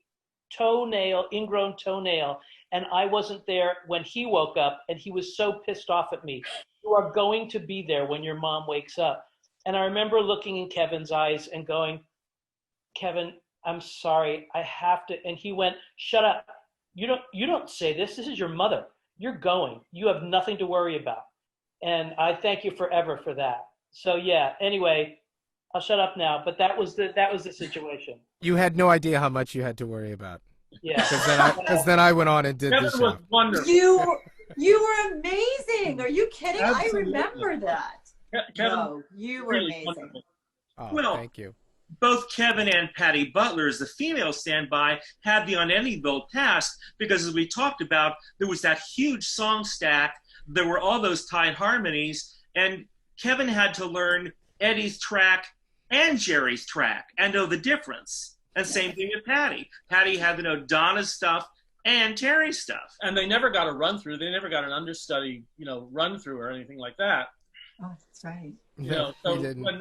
ingrown toenail, and I wasn't there when he woke up, and he was so pissed off at me. You are going to be there when your mom wakes up. And I remember looking in Kevin's eyes and going, Kevin, I'm sorry, I have to. And he went, shut up. You don't say this. This is your mother. You're going. You have nothing to worry about. And I thank you forever for that. So yeah, anyway, I'll shut up now, but that was the situation. You had no idea how much you had to worry about. Yeah. Because then I went on and did Kevin this was show. wonderful. You were amazing. Are you kidding? Absolutely. I remember that. Kevin, No, you were really amazing. wonderful. Oh, Well, thank you. Both Kevin and Patty Butler, as the female standby, had the unenviable task because, as we talked about, there was that huge song stack. There were all those tight harmonies, and Kevin had to learn Eddie's track and Jerry's track and know the difference. And same thing with Patty. Patty had to know Donna's stuff and Terry's stuff. And they never got a run through. They never got an understudy, run through or anything like that. Oh, that's right. So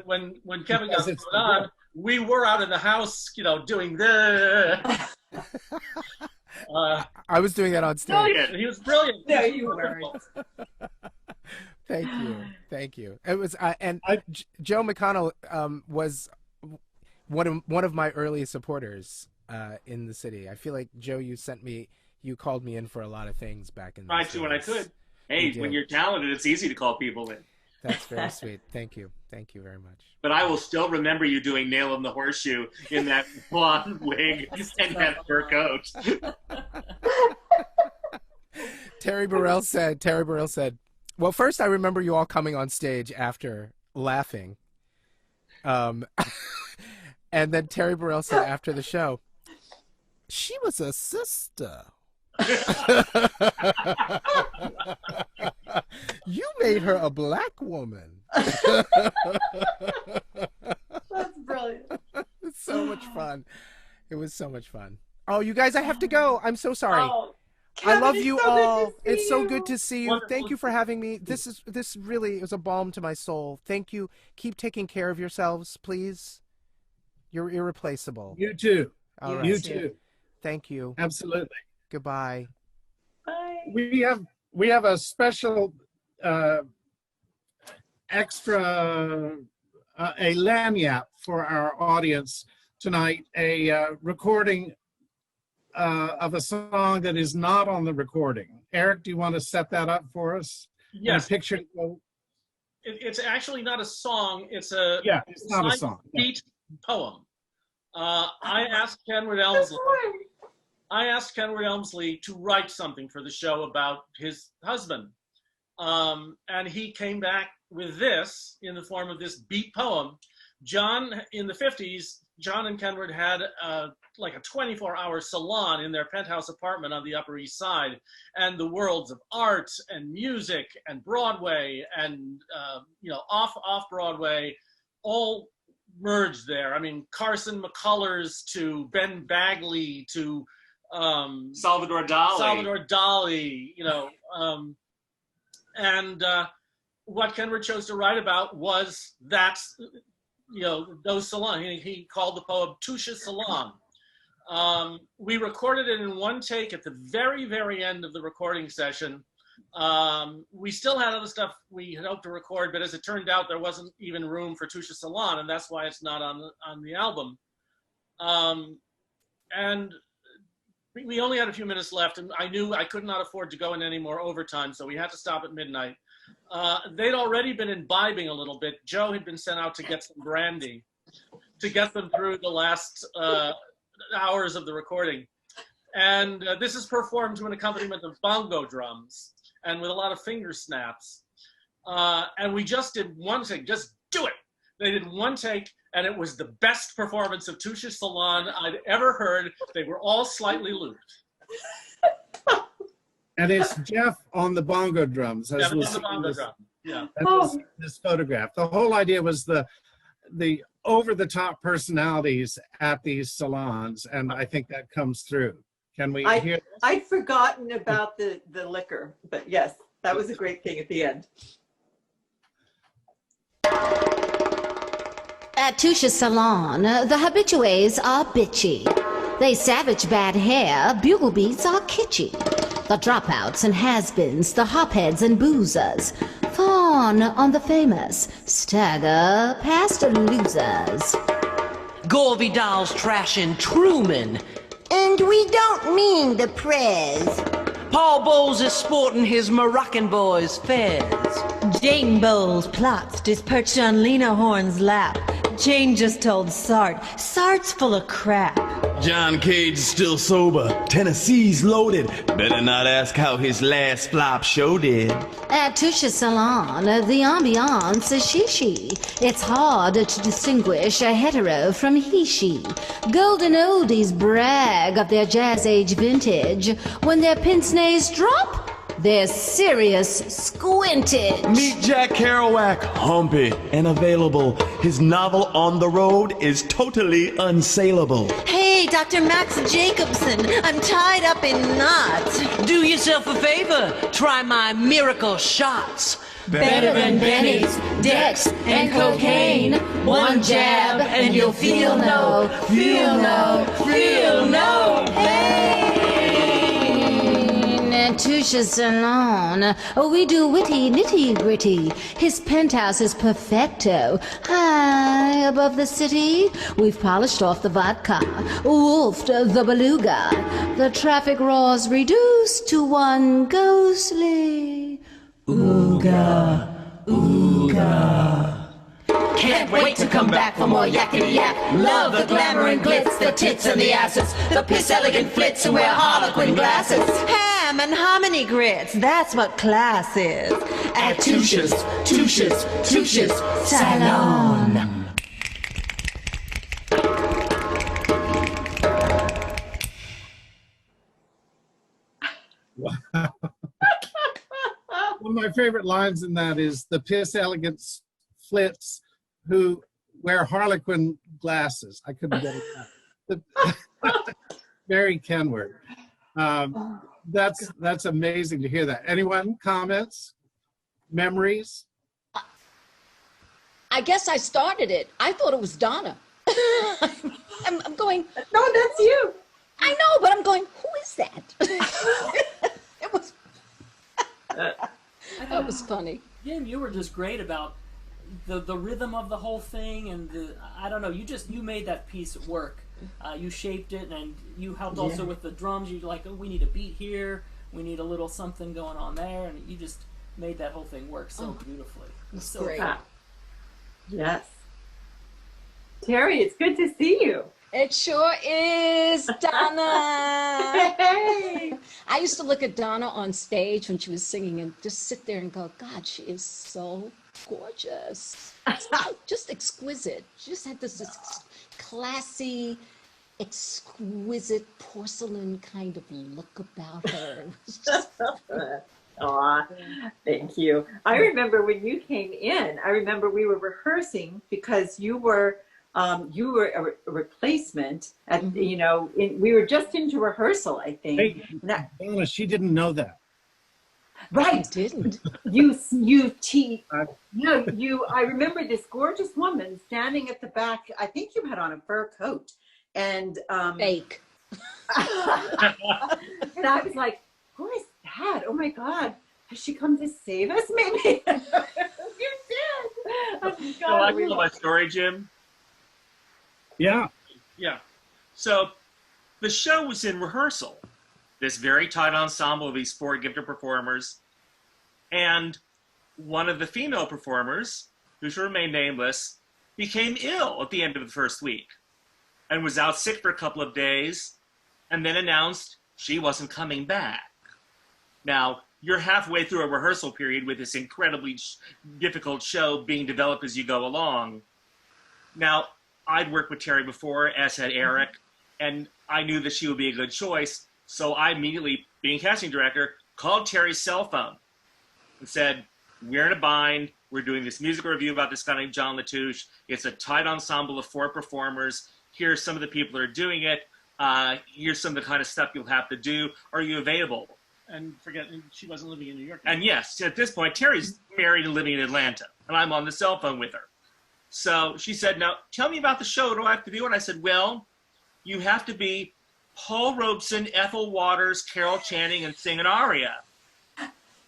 when Kevin got put on, we were out in the house, doing the. I was doing that on stage. Brilliant. He was brilliant. There you were. Thank you. It was, Joe McConnell was one of my early supporters in the city. I feel like, Joe, you called me in for a lot of things back in the Tried to when I could. Hey, when you're talented, it's easy to call people in. That's very sweet. Thank you very much. But I will still remember you doing Nail in the Horseshoe in that blonde wig and that fur coat. Terry Burrell said, well, first I remember you all coming on stage after laughing. And then Terry Burrell said after the show, she was a sister. You made her a black woman. That's brilliant. It's so much fun. It was so much fun. Oh, you guys, I have to go. I'm so sorry. Oh, I love Kevin, you it's so all. good to see It's so you. good to see you. Wonderful. Thank you for having me. This really is a balm to my soul. Thank you. Keep taking care of yourselves, please. You're irreplaceable. You too. All right. You too. Thank you. Absolutely. Goodbye. Bye. We have a special extra a lanyard for our audience tonight, a recording of a song that is not on the recording. Eric, do you want to set that up for us? Yes. And a picture. It's actually not a song. It's it's not a song. beat poem. I asked Kenward Elmsley to write something for the show about his husband. And he came back with this in the form of this beat poem. John, in the 50s, John and Kenward had like a 24-hour salon in their penthouse apartment on the Upper East Side, and the worlds of art and music and Broadway and off Broadway all merged there. I mean, Carson McCullers to Ben Bagley to Salvador Dali. And what Kenward chose to write about was those salons. He called the poem Touche's Salon. We recorded it in one take at the very, very end of the recording session. We still had other stuff we had hoped to record, but as it turned out, there wasn't even room for Touche's Salon, and that's why it's not on the album. And we only had a few minutes left, and I knew I could not afford to go in any more overtime, so we had to stop at midnight. They'd already been imbibing a little bit. Joe had been sent out to get some brandy to get them through the last hours of the recording. And this is performed to an accompaniment of bongo drums and with a lot of finger snaps. And we just did one take, just do it. They did one take, and it was the best performance of Touche's Salon I'd ever heard. They were all slightly looped. And it's Jeff on the bongo drums. Yeah, on the bongo drum. Yeah. This photograph. The whole idea was the over-the-top personalities at these salons, and I think that comes through. Can we hear? I'd forgotten about the liquor, but yes, that was a great thing at the end. At Touche's salon, the habitués are bitchy. They savage bad hair, bugle beats are kitschy. The dropouts and has-beens, the hopheads and boozers, fawn on the famous, stagger past losers. Gore Vidal's trashing Truman. And we don't mean the prez. Paul Bowles is sporting his Moroccan boy's fez. Jane Bowles plots just perched on Lena Horne's lap. Jane just told Sart's full of crap. John Cage is still sober. Tennessee's loaded. Better not ask how his last flop show did. At Touche's salon, the ambiance is she. It's hard to distinguish a hetero from he-she. Golden oldies brag of their jazz age vintage. When their pince-nez drop, they're serious squintage. Meet Jack Kerouac, humpy and available. His novel On the Road is totally unsaleable. Hey, Dr. Max Jacobson, I'm tied up in knots. Do yourself a favor, try my miracle shots. Better than Benny's, Dex, and cocaine. One jab and you'll feel no pain. At Touche's salon, we do witty nitty-gritty. His penthouse is perfecto, high above the city. We've polished off the vodka, wolfed the beluga. The traffic roars reduced to one ghostly ooga, ooga. Can't wait to come back for more yakety yak. Love the glamour and glitz, the tits and the asses, the piss elegant flits who wear harlequin glasses. Ham and hominy grits, that's what class is. At Touche's salon. One of my favorite lines in that is the piss elegant flits who wear harlequin glasses. I couldn't get it out. Very Kenward. That's amazing to hear that. Anyone? Comments? Memories? I guess I started it. I thought it was Donna. I'm going, No, that's you. I know, but I'm going, who is that? It was, I thought it was funny. Jim, you were just great about the rhythm of the whole thing, and I don't know, you made that piece work. You shaped it, and you helped also with the drums. You like, oh, we need a beat here, we need a little something going on there, and you just made that whole thing work so beautifully. It's so great. Yes. Terry, it's good to see you. It sure is, Donna. Hey. I used to look at Donna on stage when she was singing and just sit there and go, God, she is so gorgeous. Just exquisite. She just had this classy, exquisite porcelain kind of look about her. It was just Aw, thank you. I remember when you came in, I remember we were rehearsing because you were a replacement at, we were just into rehearsal, I think. Hey, Donna, she didn't know that. Right. I didn't. I remember this gorgeous woman standing at the back. I think you had on a fur coat and fake. And I was like, who is that? Oh my God. Has she come to save us? Maybe. You did. Oh my So I God. tell my story, Jim. Yeah. Yeah. So the show was in rehearsal, this very tight ensemble of these four gifted performers. And one of the female performers, who should remain nameless, became ill at the end of the first week and was out sick for a couple of days and then announced she wasn't coming back. Now, you're halfway through a rehearsal period with this incredibly difficult show being developed as you go along. Now, I'd worked with Terry before, as had Erik, and I knew that she would be a good choice. So I immediately, being casting director, called Terry's cell phone and said, we're in a bind. We're doing this musical review about this guy named John Latouche. It's a tight ensemble of four performers. Here's some of the people that are doing it. Here's some of the kind of stuff you'll have to do. Are you available? And forget, she wasn't living in New York. And yes, at this point, Terry's married and living in Atlanta, and I'm on the cell phone with her. So she said, now tell me about the show. What do I have to do? And I said, well, you have to be Paul Robeson, Ethel Waters, Carol Channing, and sing an aria.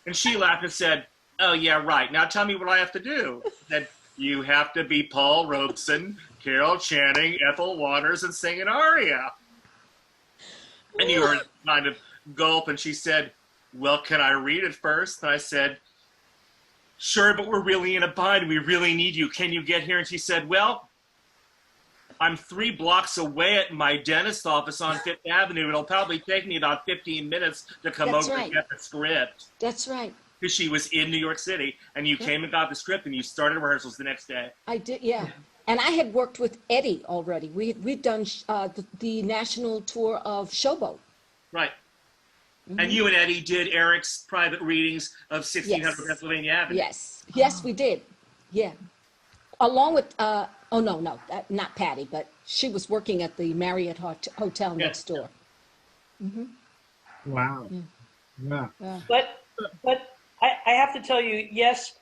And she laughed and said, oh, yeah, right. Now tell me what I have to do. I said, you have to be Paul Robeson, Carol Channing, Ethel Waters, and sing an aria. And you heard kind of gulp, and she said, well, can I read it first? And I said, sure, but we're really in a bind. We really need you. Can you get here? And she said, well, I'm 3 blocks away at my dentist's office on Fifth Avenue. It'll probably take me about 15 minutes to come That's over right. and get the script. That's right. Because she was in New York City, and you came and got the script, and you started rehearsals the next day. I did, yeah. And I had worked with Eddie already. We'd done the national tour of Showboat. Right. And you and Eddie did Erik's private readings of 1600 Yes. Pennsylvania Avenue. Yes, we did. Yeah. Along with, not Patty, but she was working at the Marriott Hotel next door. Wow. Yeah. But I have to tell you, yes,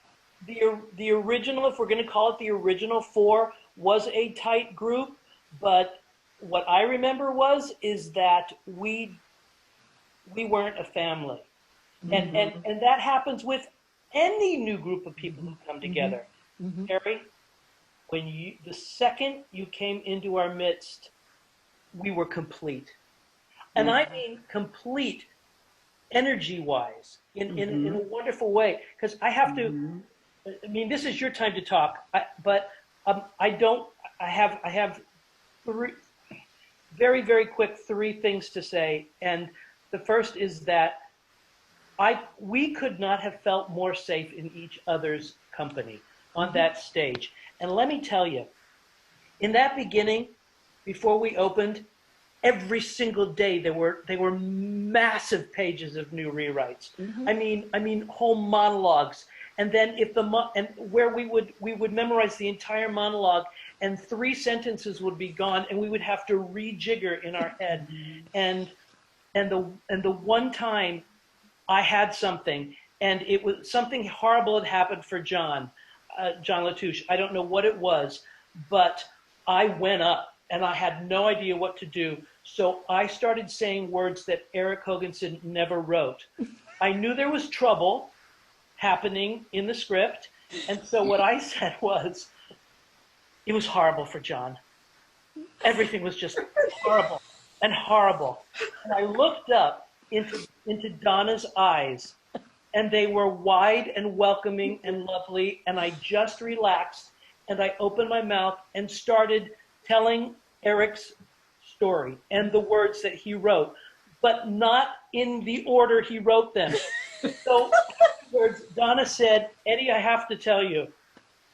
the original, if we're going to call it the original 4, was a tight group. But what I remember is that we weren't a family, and that happens with any new group of people who come together. Terry, when the second you came into our midst, we were complete, and I mean complete, energy-wise, in a wonderful way. Because I have to. I mean, this is your time to talk, but I have 3 very, very quick 3 things to say, and the first is that we could not have felt more safe in each other's company on that stage. And let me tell you, in that beginning, before we opened, every single day there were massive pages of new rewrites. I mean whole monologues. And then where we would memorize the entire monologue, and 3 sentences would be gone, and we would have to rejigger in our head. And the one time I had something, and it was something horrible had happened for John Latouche. I don't know what it was, but I went up and I had no idea what to do. So I started saying words that Erik Haagensen never wrote. I knew there was trouble happening in the script, and so what I said was, it was horrible for John. Everything was just horrible and horrible. And I looked up into Donna's eyes, and they were wide and welcoming and lovely, and I just relaxed, and I opened my mouth and started telling Erik's story and the words that he wrote, but not in the order he wrote them. So afterwards, Donna said, Eddie, I have to tell you,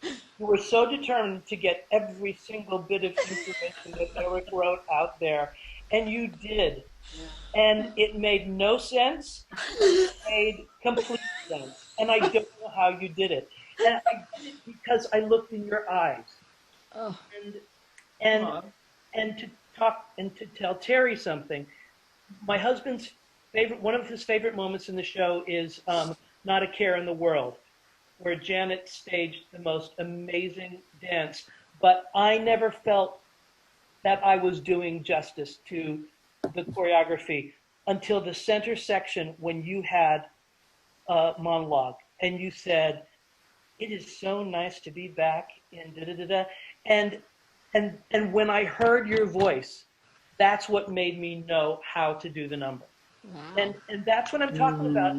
you were so determined to get every single bit of information that Erik wrote out there, and you did. And it made no sense. It made complete sense. And I don't know how you did it. And I did it because I looked in your eyes. And to talk and to tell Terry something, my husband's one of his favorite moments in the show is Not a Care in the World, where Janet staged the most amazing dance. But I never felt that I was doing justice to the choreography until the center section, when you had a monologue and you said, it is so nice to be back in da-da-da-da. And when I heard your voice, that's what made me know how to do the number. Wow. And that's what I'm talking about.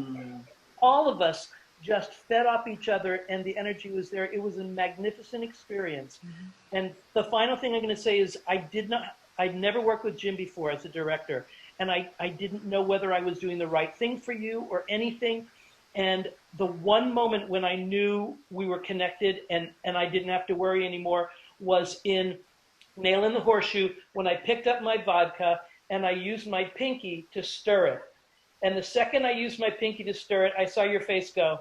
All of us just fed off each other, and the energy was there. It was a magnificent experience. And the final thing I'm going to say is I'd never worked with Jim before as a director, and I didn't know whether I was doing the right thing for you or anything. And the one moment when I knew we were connected and I didn't have to worry anymore was in Nail in the Horseshoe, when I picked up my vodka and I used my pinky to stir it. And the second I used my pinky to stir it, I saw your face go.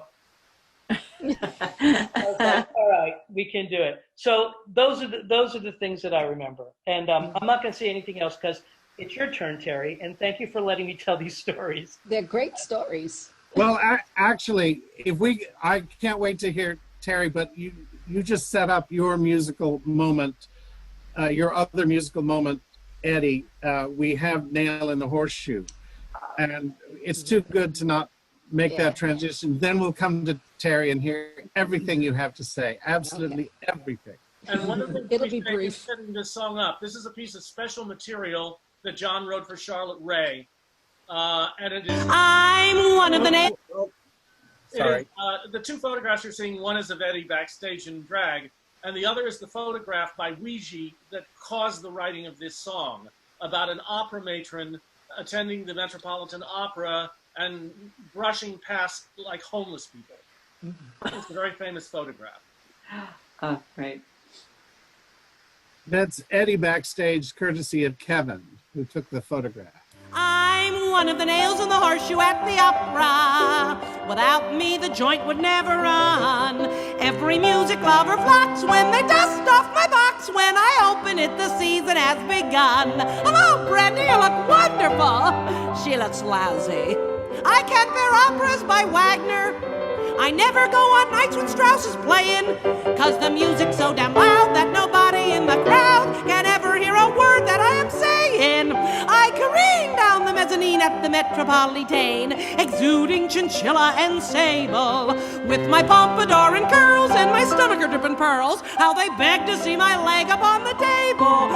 I was like, all right, we can do it. So those are the things that I remember. And I'm not going to say anything else because it's your turn, Terry. And thank you for letting me tell these stories. They're great stories. Well, actually, I can't wait to hear Terry, but you just set up your musical moment, your other musical moment, Eddie. We have Nail in the Horseshoe, and it's too good to not make that transition. Then we'll come to Terry and hear everything you have to say, absolutely everything. And one of the It'll things be brief. setting this song up, this is a piece of special material that John wrote for Charlotte Ray. And it is... I'm one of the names. Sorry. The two photographs you're seeing, one is of Eddie backstage in drag, and the other is the photograph by Ouija that caused the writing of this song about an opera matron attending the Metropolitan Opera and brushing past like homeless people. It's a very famous photograph. Oh, right. That's Eddie backstage, courtesy of Kevin, who took the photograph. I'm one of the nails in the horseshoe at the opera. Without me, the joint would never run. Every music lover flocks when they dust off my box. When I open it, the season has begun. Hello, Brandy, you look wonderful. She looks lousy. I can't bear operas by Wagner. I never go on nights when Strauss is playing, 'cause the music's so damn loud that nobody in the crowd can ever hear a word that I am saying. I careen down the mezzanine at the Metropolitan, exuding chinchilla and sable, with my pompadour and curls and my stomacher dripping pearls. How they beg to see my leg up on the table.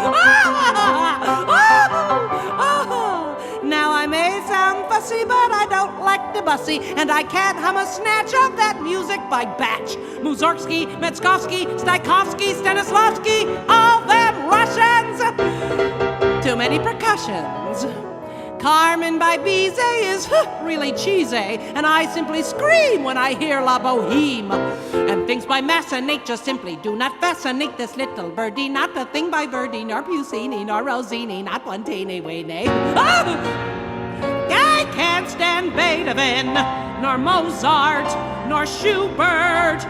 Now I may sound fussy, but I don't like to bussy, and I can't hum a snatch of that music by batch. Mussorgsky, Metskovsky, Staikovsky, Stanislavsky, all them Russians. Too many percussions. Carmen by Bizet is really cheesy, and I simply scream when I hear La Boheme. And things by Massenet just simply do not fascinate this little birdie. Not a thing by Verdi, nor Puccini, nor Rossini, not one teeny weeny. I can't stand Beethoven, nor Mozart, nor Schubert,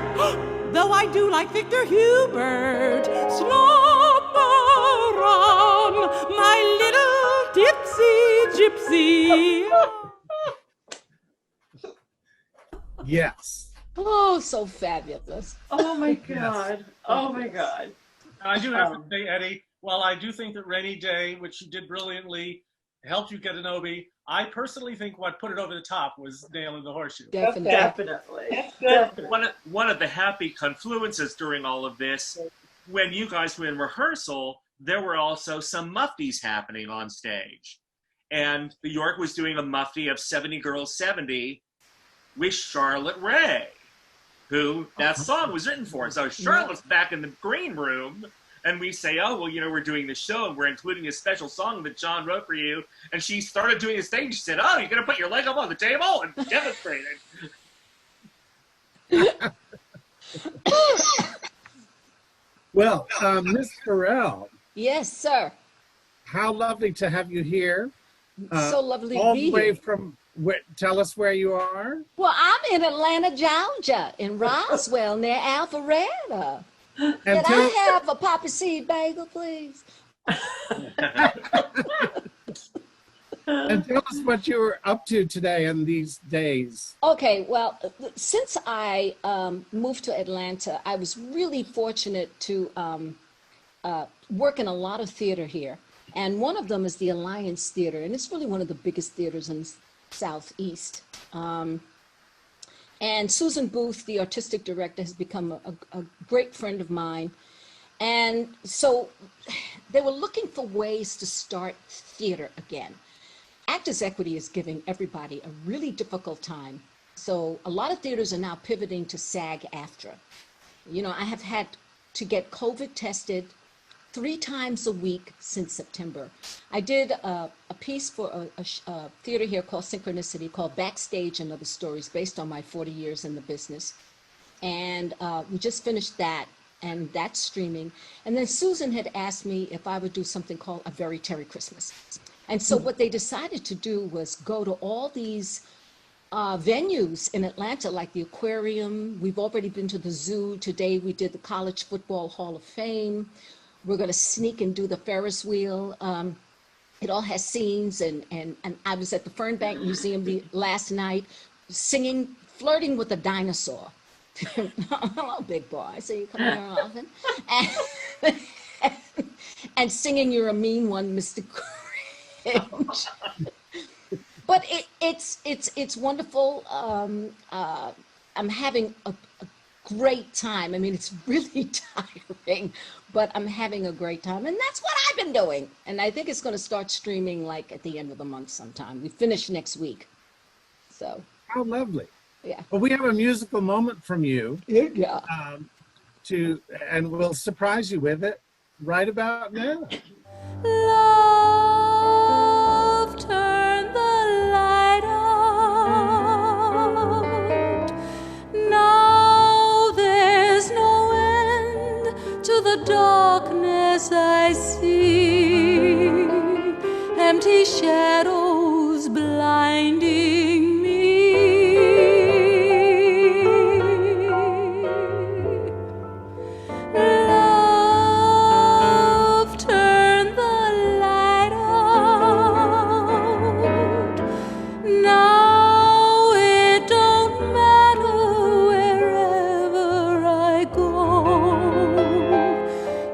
though I do like Victor Hubert. Slumber on, my little tipsy gypsy. Yes. Oh, so fabulous. Oh my God. Oh my God. And I do have to say, Eddie, while I do think that Rainy Day, which you did brilliantly, helped you get an Obie, I personally think what put it over the top was Nail in the Horseshoe. Definitely. One of the happy confluences during all of this, when you guys were in rehearsal, there were also some muftis happening on stage. And the York was doing a mufti of 70 Girls 70 with Charlotte Ray, who that song was written for. So Charlotte's back in the green room, and we say, oh, well, you know, we're doing the show, and we're including this special song that John wrote for you. And she started doing the stage. She said, oh, you're going to put your leg up on the table and demonstrate it. Well, Miss Burrell. Yes, sir. How lovely to have you here. So lovely to all be the way here. from, tell us where you are. Well, I'm in Atlanta, Georgia, in Roswell, near Alpharetta. And Can I have a poppy seed bagel, please? And tell us what you were up to today and these days. Okay, well, since I moved to Atlanta, I was really fortunate to work in a lot of theater here. And one of them is the Alliance Theater, and it's really one of the biggest theaters in the Southeast. And Susan Booth, the artistic director, has become a great friend of mine. And so they were looking for ways to start theater again. Actors Equity is giving everybody a really difficult time. So a lot of theaters are now pivoting to SAG-AFTRA. You know, I have had to get COVID tested 3 times a week since September. I did a piece for a theater here called Synchronicity, called Backstage and Other Stories, based on my 40 years in the business. And we just finished that, and that's streaming. And then Susan had asked me if I would do something called A Very Terry Christmas. And so what they decided to do was go to all these venues in Atlanta, like the Aquarium. We've already been to the zoo. Today we did the College Football Hall of Fame. We're going to sneak and do the Ferris wheel. It all has scenes, and I was at the Fernbank Museum last night singing, flirting with a dinosaur. Hello, big boy. I see you come here often. And singing "You're a Mean One, Mr. Cringe." But it's wonderful. I'm having a great time. I mean, it's really tiring, but I'm having a great time, and that's what I've been doing. And I think it's going to start streaming like at the end of the month sometime. We finish next week, so. How lovely. Yeah. Well, we have a musical moment from you. Yeah. And we'll surprise you with it right about now. Love, turn the light out. Now there's no end to the darkness I see. Empty shadows blinding me. Love, turn the light out. Now it don't matter wherever I go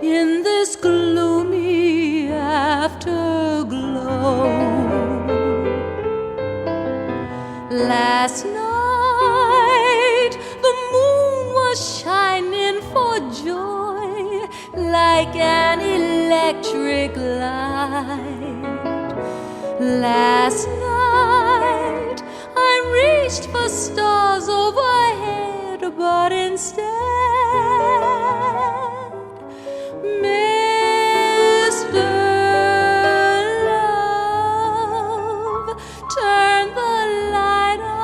in this gloomy afterglow. Last night the moon was shining for joy like an electric light. Last night I reached for stars overhead, but instead Mr. Love, turn the light out.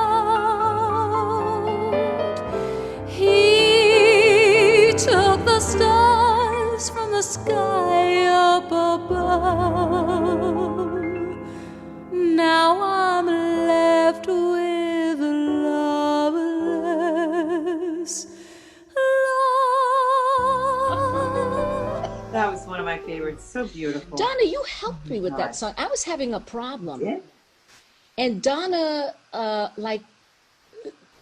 He took the stars from the sky up above. Now I'm left with loveless love. That was one of my favorites. So beautiful. Donna, you helped me with that song. I was having a problem. Yeah. And Donna, like,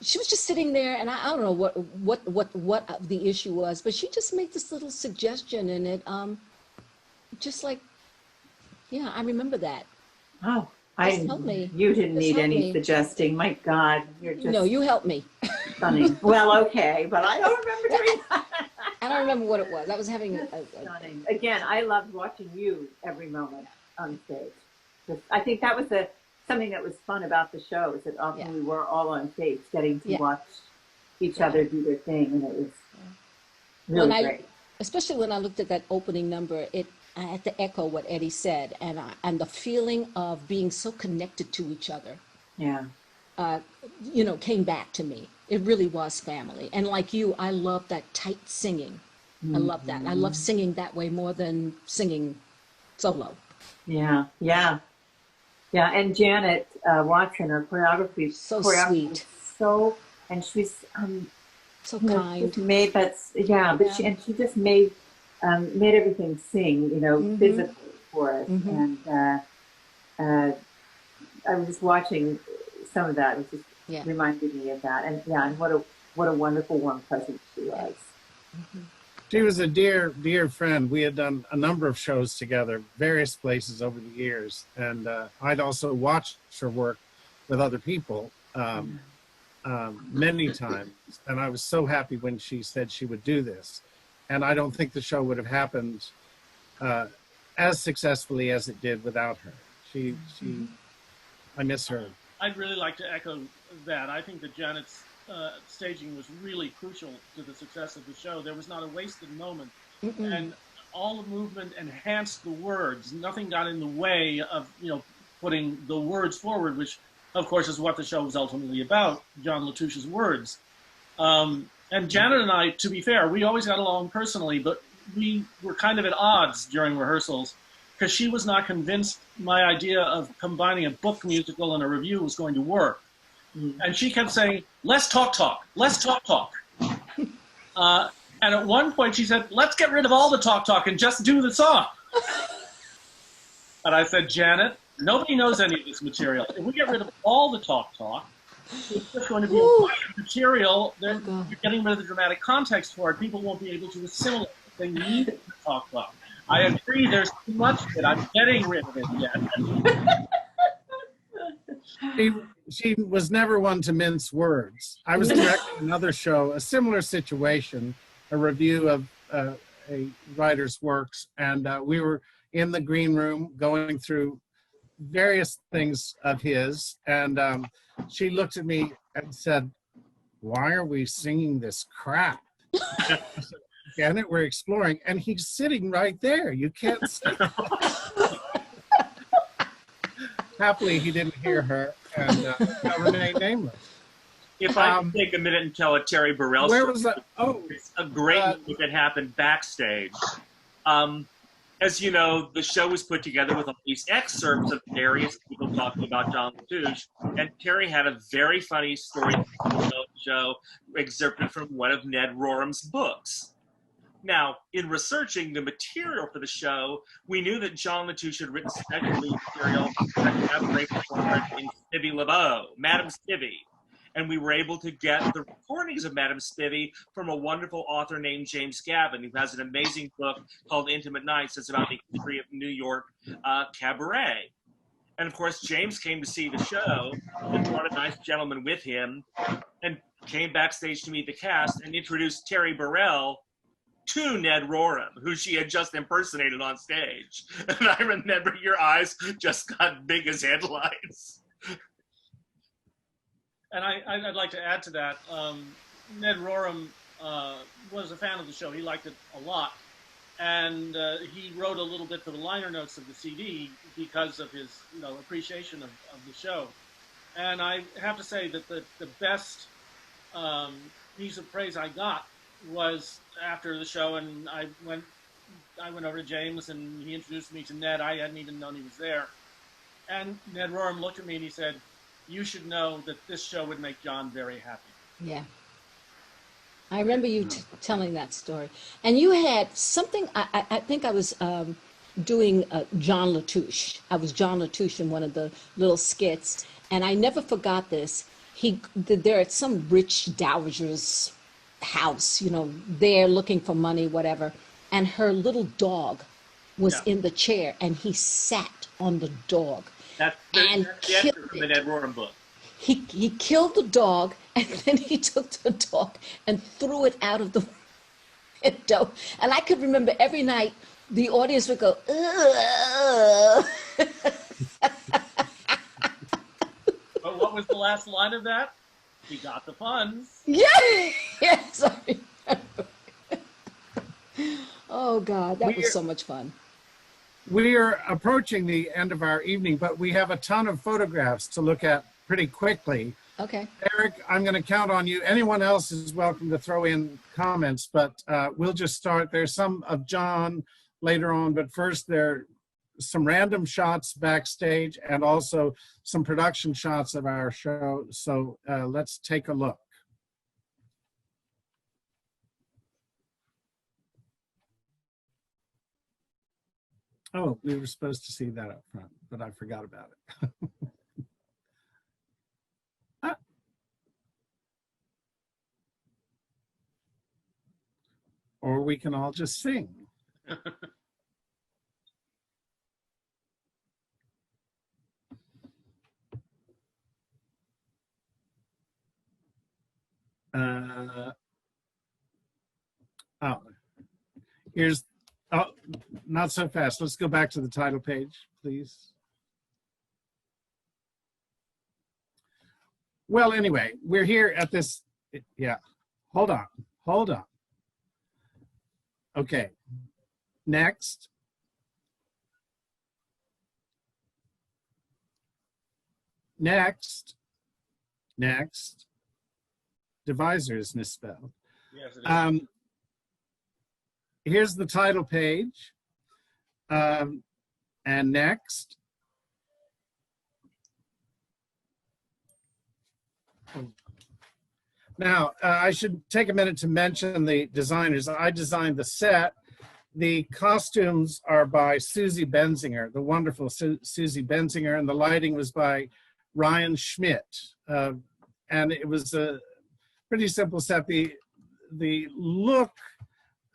she was just sitting there, and I don't know what the issue was, but she just made this little suggestion, and it, just like, yeah, I remember that. Oh, Help me. You didn't Just need help any me. suggesting. My God, you're just No, you helped me. stunning. Well, okay, but I don't remember doing that. I don't remember what it was. I was having Stunning. Again, I loved watching you every moment on stage. I think that was something that was fun about the show, is that often we were all on stage getting to watch each other do their thing, and it was really great. Especially when I looked at that opening number, I had to echo what Eddie said, and the feeling of being so connected to each other. Yeah. Came back to me. It really was family. And like you, I love that tight singing. I love that. I love singing that way more than singing solo. Yeah, yeah. Yeah, and Janet Watson, her choreography, So choreography sweet. And she's so kind. Just made that, but she just made everything sing, physically for us. And I was just watching some of that. It just reminded me of that. And and what a wonderful, warm presence she was. She was a dear, dear friend. We had done a number of shows together, various places over the years. And I'd also watched her work with other people many times. And I was so happy when she said she would do this. And I don't think the show would have happened as successfully as it did without her. I miss her. I'd really like to echo that. I think that Janet's staging was really crucial to the success of the show. There was not a wasted moment. And all the movement enhanced the words. Nothing got in the way of, putting the words forward, which, of course, is what the show was ultimately about, John Latouche's words. And Janet and I, to be fair, we always got along personally, but we were kind of at odds during rehearsals because she was not convinced my idea of combining a book musical and a revue was going to work. And she kept saying, let's talk, let's talk. And at one point she said, let's get rid of all the talk and just do the song. And I said, Janet, nobody knows any of this material. If we get rid of all the talk it's just going to be a lot of material that you're getting rid of the dramatic context for it. People won't be able to assimilate what they need to talk about. I agree, there's too much of it. I'm getting rid of it yet. She was never one to mince words. I was directing another show, a similar situation, a review of a writer's works, and we were in the green room going through various things of his, and she looked at me and said, "Why are we singing this crap?" I said, "Janet, we're exploring," and he's sitting right there. You can't see. Happily, he didn't hear her, and remained nameless. If I could take a minute and tell a Terry Burrell story. Where was that? Oh, it's a great movie that happened backstage. As you know, the show was put together with all these excerpts of various people talking about John Latouche, and Terry had a very funny story on the show, excerpted from one of Ned Rorem's books. Now, in researching the material for the show, we knew that John Latouche had written special material for a cabaret performance in Spivvy LeBeau, Madame Spivvy. And we were able to get the recordings of Madame Spivvy from a wonderful author named James Gavin, who has an amazing book called Intimate Nights. It's about the history of New York cabaret. And of course, James came to see the show and brought a nice gentleman with him and came backstage to meet the cast and introduced Terry Burrell to Ned Rorem, who she had just impersonated on stage. And I remember your eyes just got big as headlights. And I'd like to add to that, Ned Rorem was a fan of the show. He liked it a lot. And he wrote a little bit for the liner notes of the CD because of his appreciation of the show. And I have to say that the best piece of praise I got was after the show, and I went over to James and he introduced me to Ned. I hadn't even known he was there. And Ned Rorem looked at me and he said, "You should know that this show would make John very happy." Yeah. I remember you telling that story. And you had something, I think I was doing John Latouche. I was John Latouche in one of the little skits. And I never forgot this. They're at some rich dowager's house, there looking for money, whatever. And her little dog was in the chair and he sat on the dog. That's the excerpt from the Ned Rorem book. He killed the dog, and then he took the dog and threw it out of the window. And I could remember every night the audience would go, "Ugh." But what was the last line of that? He got the funds. Yeah, yes, I remember. Oh God, that was so much fun. We are approaching the end of our evening, but we have a ton of photographs to look at pretty quickly. Okay. Erik, I'm going to count on you. Anyone else is welcome to throw in comments, but we'll just start. There's some of John later on, but first there are some random shots backstage and also some production shots of our show. So let's take a look. Oh, we were supposed to see that up front, but I forgot about it. Or we can all just sing. Here's, not so fast. Let's go back to the title page, please. Well, anyway, we're here at this, yeah, hold on. Okay, next. Deviser is misspelled. Yes, it is. Here's the title page. And next. Now, I should take a minute to mention the designers. I designed the set. The costumes are by Susie Benzinger, the wonderful Susie Benzinger, and the lighting was by Ryan Schmidt. and it was a pretty simple set. The look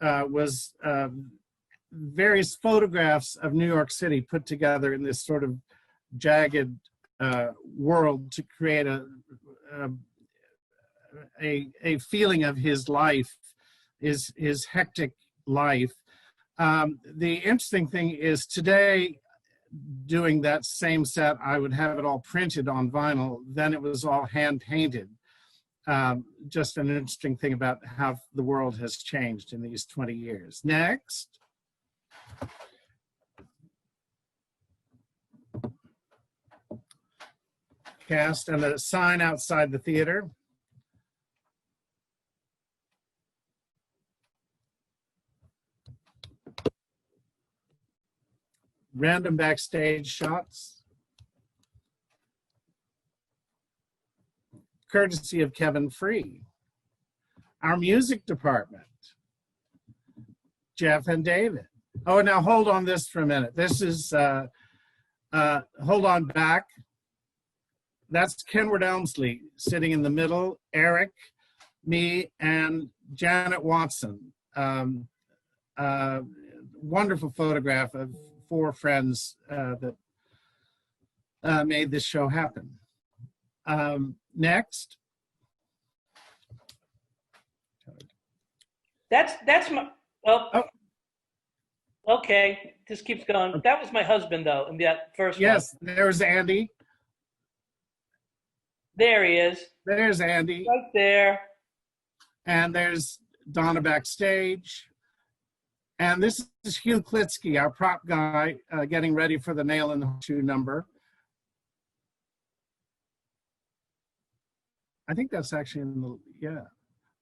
was various photographs of New York City put together in this sort of jagged world to create a feeling of his life, his hectic life. The interesting thing is today, doing that same set, I would have it all printed on vinyl. Then it was all hand painted. Just an interesting thing about how the world has changed in these 20 years. Next. Cast and a sign outside the theater. Random backstage shots. Courtesy of Kevin Free. Our music department. Jeff and David. Oh, now hold on this for a minute. This is, hold on back. That's Kenward Elmsley sitting in the middle, Erik, me, and Janet Watson. Wonderful photograph of 4 friends that made this show happen. Next. That's my, oh. Okay, this keeps going. That was my husband though, in that first Yes, one. there's Andy. There he is. There's Andy. Right there. And there's Donna backstage. And this is Hugh Klitsky, our prop guy, getting ready for the Nail in the Shoe number. I think that's actually in the, yeah.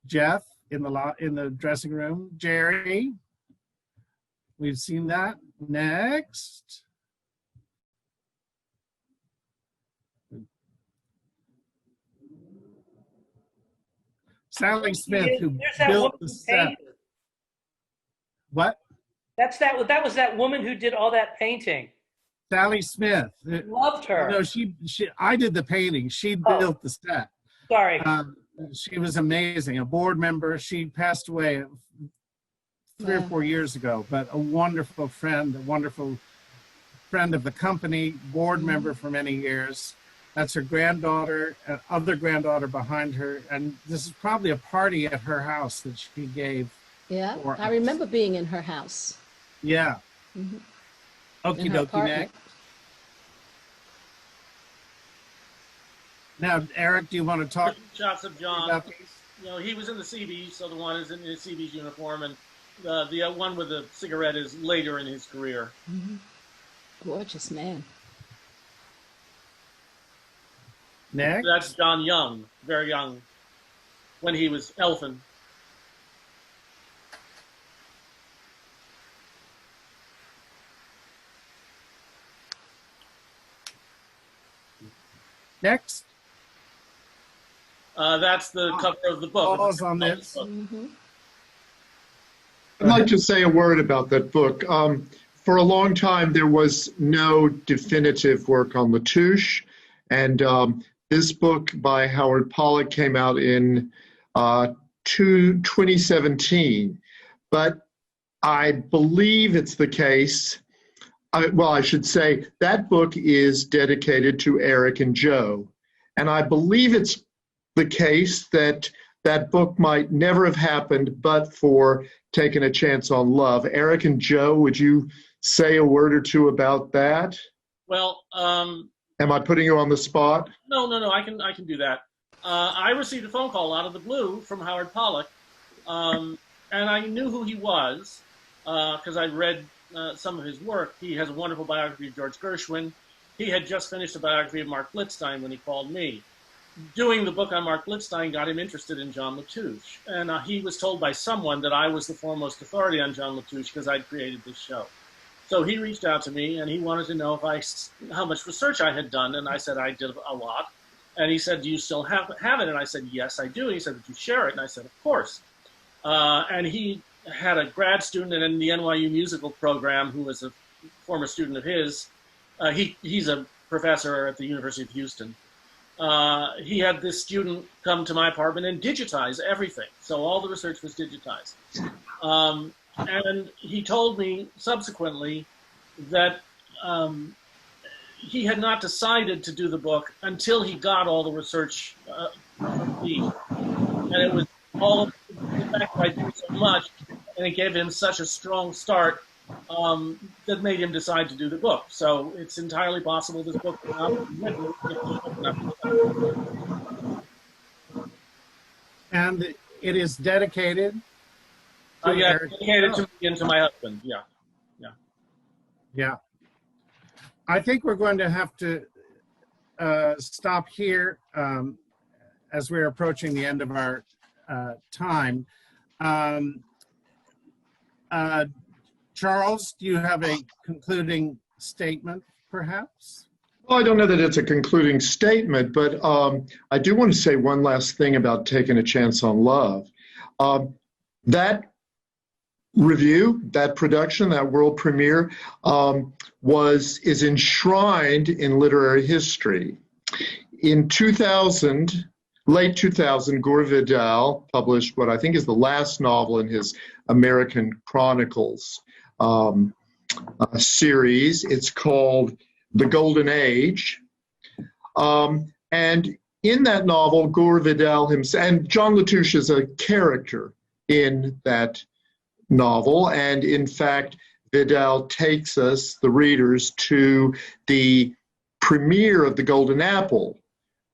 Jeff in the dressing room. Jerry. We've seen that. Next. Sally Smith, who built the set. What? That was that woman who did all that painting. Sally Smith. Loved her. No, I did the painting. She built the set. Sorry. She was amazing. A board member. She passed away 3 or 4 years ago, but a wonderful friend of the company, board member for many years. That's her granddaughter, other granddaughter behind her, and this is probably a party at her house that she gave. Yeah, I remember being in her house. Yeah. Mm-hmm. Okie dokie, next. Now, Erik, do you want to talk? Shots of John. About these? You know, he was in the CB, so the one is in his CB's uniform, and the one with the cigarette is later in his career. Mm-hmm. Gorgeous man. Next. That's John Young, very young, when he was Elfin. Next. That's the cover of the book. Pause on this. Mm-hmm. I'd like to say a word about that book. For a long time, there was no definitive work on Latouche, and this book by Howard Pollack came out in 2017. But I believe it's the case. I should say that book is dedicated to Erik and Joe, and I believe it's the case that that book might never have happened but for Taking a Chance on Love. Erik and Joe, would you say a word or two about that? Well, am I putting you on the spot? No, I can do that. I received a phone call out of the blue from Howard Pollack, and I knew who he was because I'd read some of his work. He has a wonderful biography of George Gershwin. He had just finished a biography of Mark Blitzstein when he called me. Doing the book on Mark Blitzstein got him interested in John Latouche, and he was told by someone that I was the foremost authority on John Latouche because I'd created this show. So he reached out to me, and he wanted to know how much research I had done, and I said I did a lot. And he said, do you still have it? And I said, yes, I do. And he said, would you share it? And I said, of course. And he had a grad student in the NYU musical program who was a former student of his. He's a professor at the University of Houston. he had this student come to my apartment and digitize everything. So all the research was digitized. And he told me subsequently that he had not decided to do the book until he got all the research complete. And it was all of the fact that I did so much, and it gave him such a strong start that made him decide to do the book. So it's entirely possible this book will not be written. And it is dedicated. Yeah, dedicated to me and to my husband. Yeah, yeah, yeah. I think we're going to have to stop here as we're approaching the end of our time. Charles, do you have a concluding statement, perhaps? Well, I don't know that it's a concluding statement, but I do want to say one last thing about Taking a Chance on Love. That review, that production, that world premiere is enshrined in literary history. In 2000, late 2000, Gore Vidal published what I think is the last novel in his American Chronicles series. It's called The Golden Age. And in that novel, Gore Vidal himself, and John Latouche is a character in that novel, and in fact, Vidal takes us, the readers, to the premiere of The Golden Apple,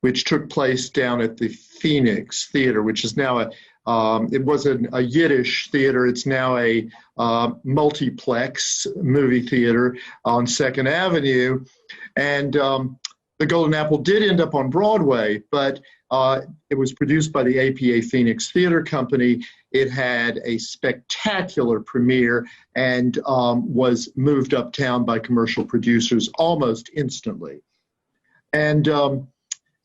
which took place down at the Phoenix Theater, which is now it was a Yiddish theater. It's now a multiplex movie theater on 2nd Avenue. And The Golden Apple did end up on Broadway, but it was produced by the APA Phoenix Theater Company. It had a spectacular premiere and was moved uptown by commercial producers almost instantly. And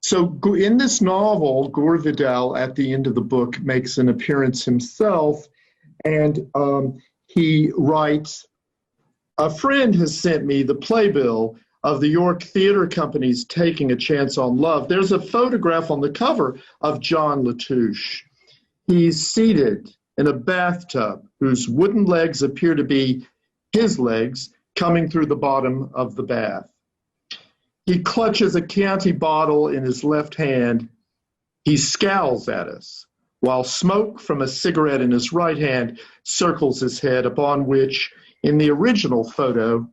so in this novel, Gore Vidal, at the end of the book, makes an appearance himself, and he writes, "A friend has sent me the playbill of the York Theater Company's Taking a Chance on Love. There's a photograph on the cover of John Latouche. He's seated in a bathtub whose wooden legs appear to be his legs coming through the bottom of the bath. He clutches a Chianti bottle in his left hand. He scowls at us, while smoke from a cigarette in his right hand circles his head, upon which, in the original photo,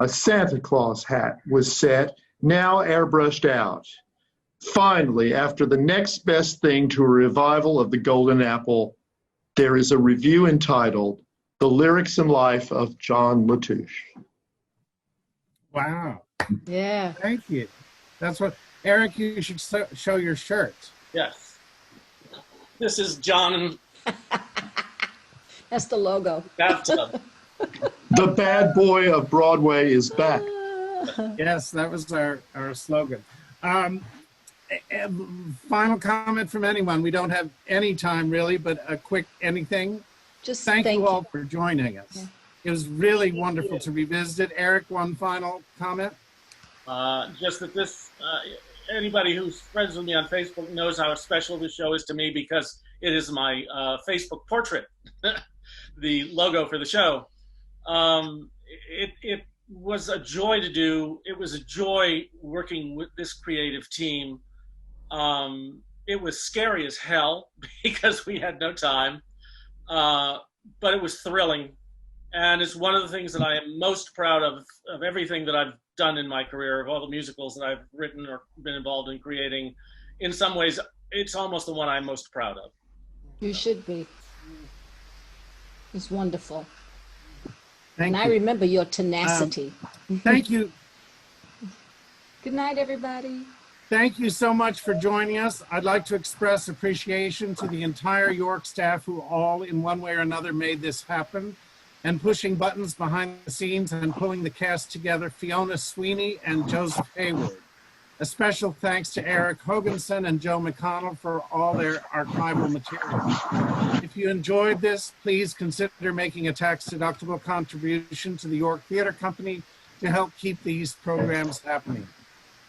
a Santa Claus hat was set, now airbrushed out. Finally, after the next best thing to a revival of The Golden Apple, there is a review entitled The Lyrics and Life of John Latouche." Wow. Yeah. Thank you. That's what, Erik, you should show your shirt. Yes. This is John. That's the logo. Bathtub. The bad boy of Broadway is back. Yes, that was our slogan. Final comment from anyone. We don't have any time really, but a quick anything. Just thank you all for joining us. Yeah. It was really wonderful to revisit. Erik, one final comment? Just that this, anybody who's friends with me on Facebook knows how special this show is to me, because it is my Facebook portrait, the logo for the show. It was a joy to do. It was a joy working with this creative team. It was scary as hell because we had no time, but it was thrilling. And it's one of the things that I am most proud of everything that I've done in my career, of all the musicals that I've written or been involved in creating. In some ways, it's almost the one I'm most proud of. You should be. It's wonderful. Thank and you. I remember your tenacity. Thank you. Good night, everybody. Thank you so much for joining us. I'd like to express appreciation to the entire York staff who all in one way or another made this happen, and pushing buttons behind the scenes and pulling the cast together, Fiona Sweeney and Joseph Hayward. A special thanks to Erik Haagensen and Joe McConnell for all their archival material. If you enjoyed this, please consider making a tax-deductible contribution to the York Theater Company to help keep these programs happening.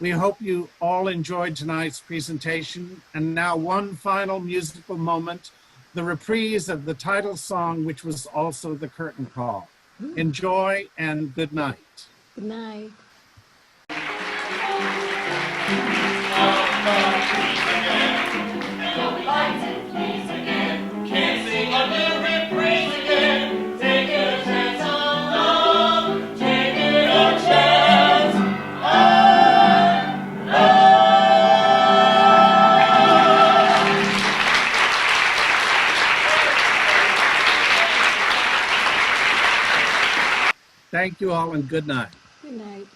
We hope you all enjoyed tonight's presentation. And now one final musical moment, the reprise of the title song, which was also the curtain call. Enjoy and good night. Good night. Thank you all and good night. Good night.